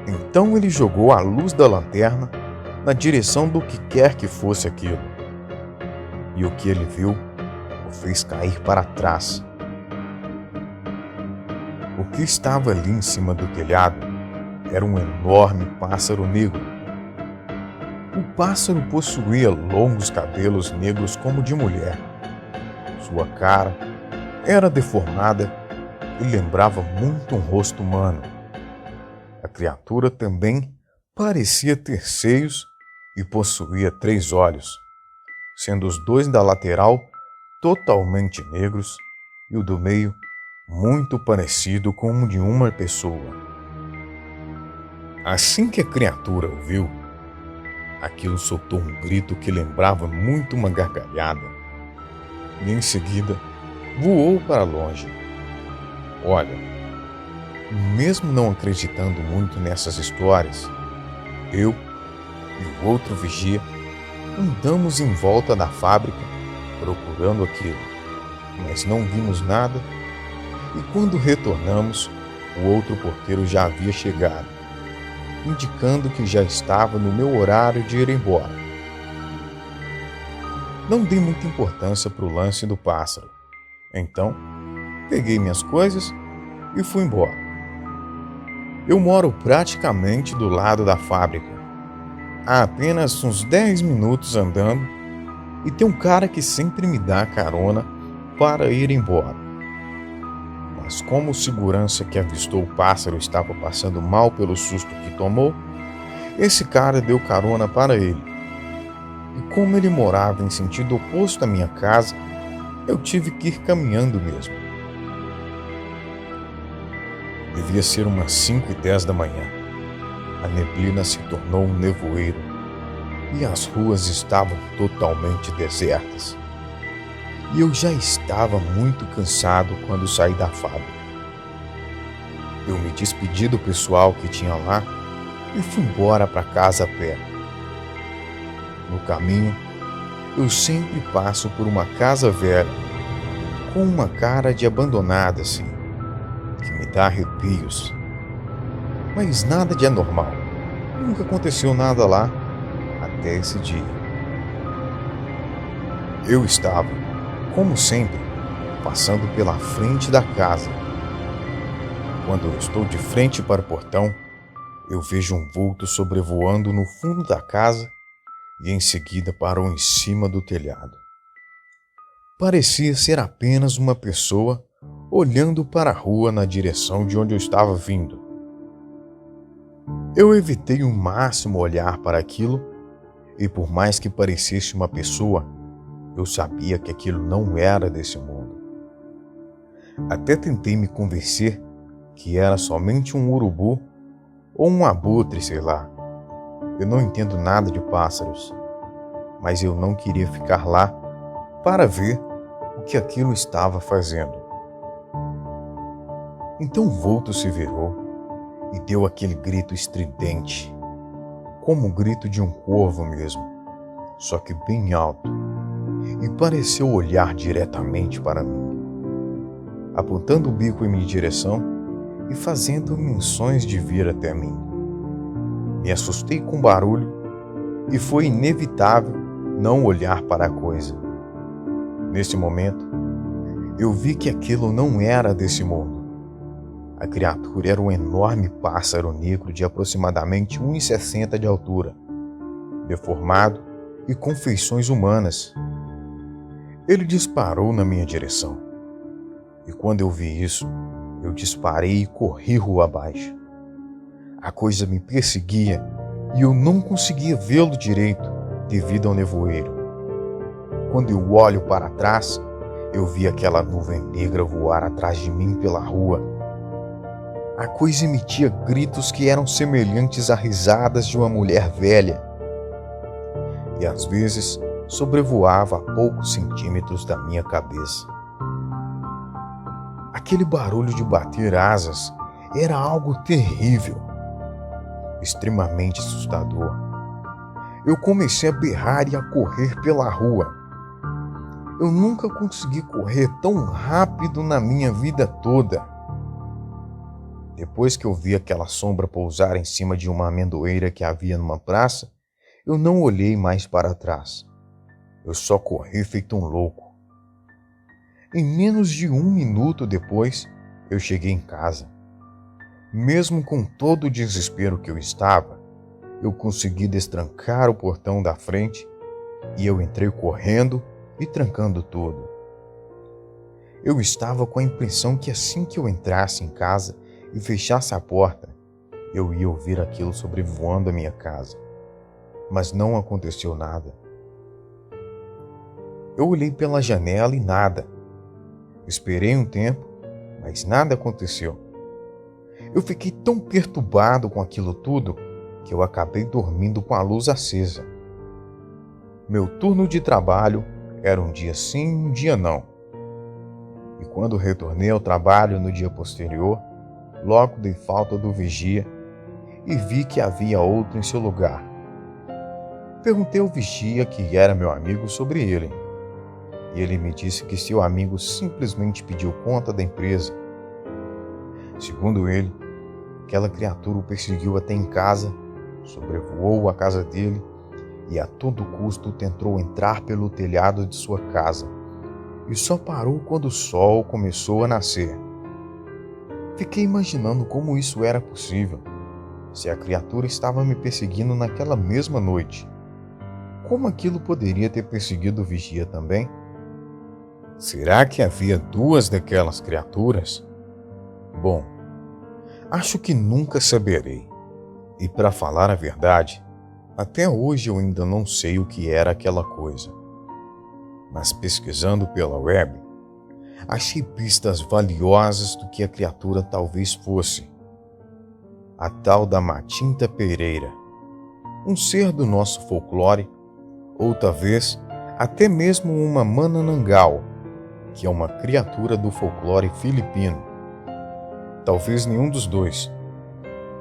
Então ele jogou a luz da lanterna na direção do que quer que fosse aquilo. E o que ele viu o fez cair para trás. O que estava ali em cima do telhado era um enorme pássaro negro. O pássaro possuía longos cabelos negros como de mulher. Sua cara era deformada e lembrava muito um rosto humano. A criatura também parecia ter seios e possuía 3 olhos, sendo os 2 da lateral totalmente negros e o do meio muito parecido com o de uma pessoa. Assim que a criatura o viu, aquilo soltou um grito que lembrava muito uma gargalhada e em seguida voou para longe. Olha, mesmo não acreditando muito nessas histórias, eu e o outro vigia andamos em volta da fábrica procurando aquilo, mas não vimos nada. E quando retornamos, o outro porteiro já havia chegado, indicando que já estava no meu horário de ir embora. Não dei muita importância para o lance do pássaro. Então, peguei minhas coisas e fui embora. Eu moro praticamente do lado da fábrica, há apenas uns 10 minutos andando, e tem um cara que sempre me dá carona para ir embora. Mas como o segurança que avistou o pássaro estava passando mal pelo susto que tomou, esse cara deu carona para ele. E como ele morava em sentido oposto à minha casa, eu tive que ir caminhando mesmo. Devia ser umas 5h10 da manhã. A neblina se tornou um nevoeiro e as ruas estavam totalmente desertas. E eu já estava muito cansado quando saí da fábrica. Eu me despedi do pessoal que tinha lá e fui embora para casa a pé. No caminho, eu sempre passo por uma casa velha, com uma cara de abandonada assim, que me dá arrepios. Mas nada de anormal. Nunca aconteceu nada lá até esse dia. Eu estava, como sempre, passando pela frente da casa. Quando eu estou de frente para o portão, eu vejo um vulto sobrevoando no fundo da casa e em seguida parou em cima do telhado. Parecia ser apenas uma pessoa olhando para a rua na direção de onde eu estava vindo. Eu evitei o máximo olhar para aquilo e, por mais que parecesse uma pessoa, eu sabia que aquilo não era desse mundo. Até tentei me convencer que era somente um urubu ou um abutre, sei lá. Eu não entendo nada de pássaros, mas eu não queria ficar lá para ver o que aquilo estava fazendo. Então o vulto se virou e deu aquele grito estridente, como o grito de um corvo mesmo, só que bem alto, e pareceu olhar diretamente para mim, apontando o bico em minha direção e fazendo menções de vir até mim. Me assustei com o barulho e foi inevitável não olhar para a coisa. Nesse momento, eu vi que aquilo não era desse mundo. A criatura era um enorme pássaro negro de aproximadamente 1,60 m de altura, deformado e com feições humanas. Ele disparou na minha direção. E quando eu vi isso, eu disparei e corri rua abaixo. A coisa me perseguia e eu não conseguia vê-lo direito devido ao nevoeiro. Quando eu olho para trás, eu vi aquela nuvem negra voar atrás de mim pela rua. A coisa emitia gritos que eram semelhantes a risadas de uma mulher velha. E às vezes sobrevoava a poucos centímetros da minha cabeça. Aquele barulho de bater asas era algo terrível, extremamente assustador. Eu comecei a berrar e a correr pela rua. Eu nunca consegui correr tão rápido na minha vida toda. Depois que eu vi aquela sombra pousar em cima de uma amendoeira que havia numa praça, eu não olhei mais para trás. Eu só corri feito um louco. Em menos de 1 minuto depois, eu cheguei em casa. Mesmo com todo o desespero que eu estava, eu consegui destrancar o portão da frente e eu entrei correndo e trancando tudo. Eu estava com a impressão que assim que eu entrasse em casa e fechasse a porta, eu ia ouvir aquilo sobrevoando a minha casa. Mas não aconteceu nada. Eu olhei pela janela e nada. Esperei um tempo, mas nada aconteceu. Eu fiquei tão perturbado com aquilo tudo que eu acabei dormindo com a luz acesa. Meu turno de trabalho era um dia sim, um dia não. E quando retornei ao trabalho no dia posterior, logo dei falta do vigia e vi que havia outro em seu lugar. Perguntei ao vigia, que era meu amigo, sobre ele. E ele me disse que seu amigo simplesmente pediu conta da empresa. Segundo ele, aquela criatura o perseguiu até em casa, sobrevoou a casa dele e a todo custo tentou entrar pelo telhado de sua casa e só parou quando o sol começou a nascer. Fiquei imaginando como isso era possível, se a criatura estava me perseguindo naquela mesma noite. Como aquilo poderia ter perseguido o vigia também? Será que havia 2 daquelas criaturas? Bom, acho que nunca saberei. E para falar a verdade, até hoje eu ainda não sei o que era aquela coisa. Mas pesquisando pela web, achei pistas valiosas do que a criatura talvez fosse. A tal da Matinta Pereira, um ser do nosso folclore, ou talvez até mesmo uma Manananggal, que é uma criatura do folclore filipino. Talvez nenhum dos dois,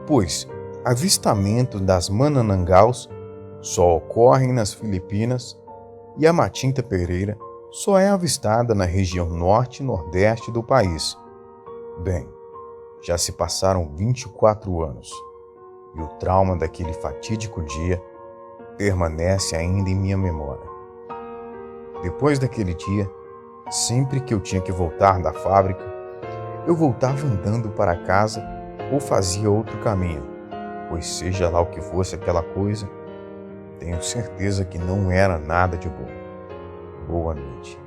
pois avistamento das Manananggals só ocorrem nas Filipinas e a Matinta Pereira só é avistada na região norte e nordeste do país. Bem, já se passaram 24 anos e o trauma daquele fatídico dia permanece ainda em minha memória. Depois daquele dia, sempre que eu tinha que voltar da fábrica, eu voltava andando para casa ou fazia outro caminho, pois seja lá o que fosse aquela coisa, tenho certeza que não era nada de bom. Boa noite.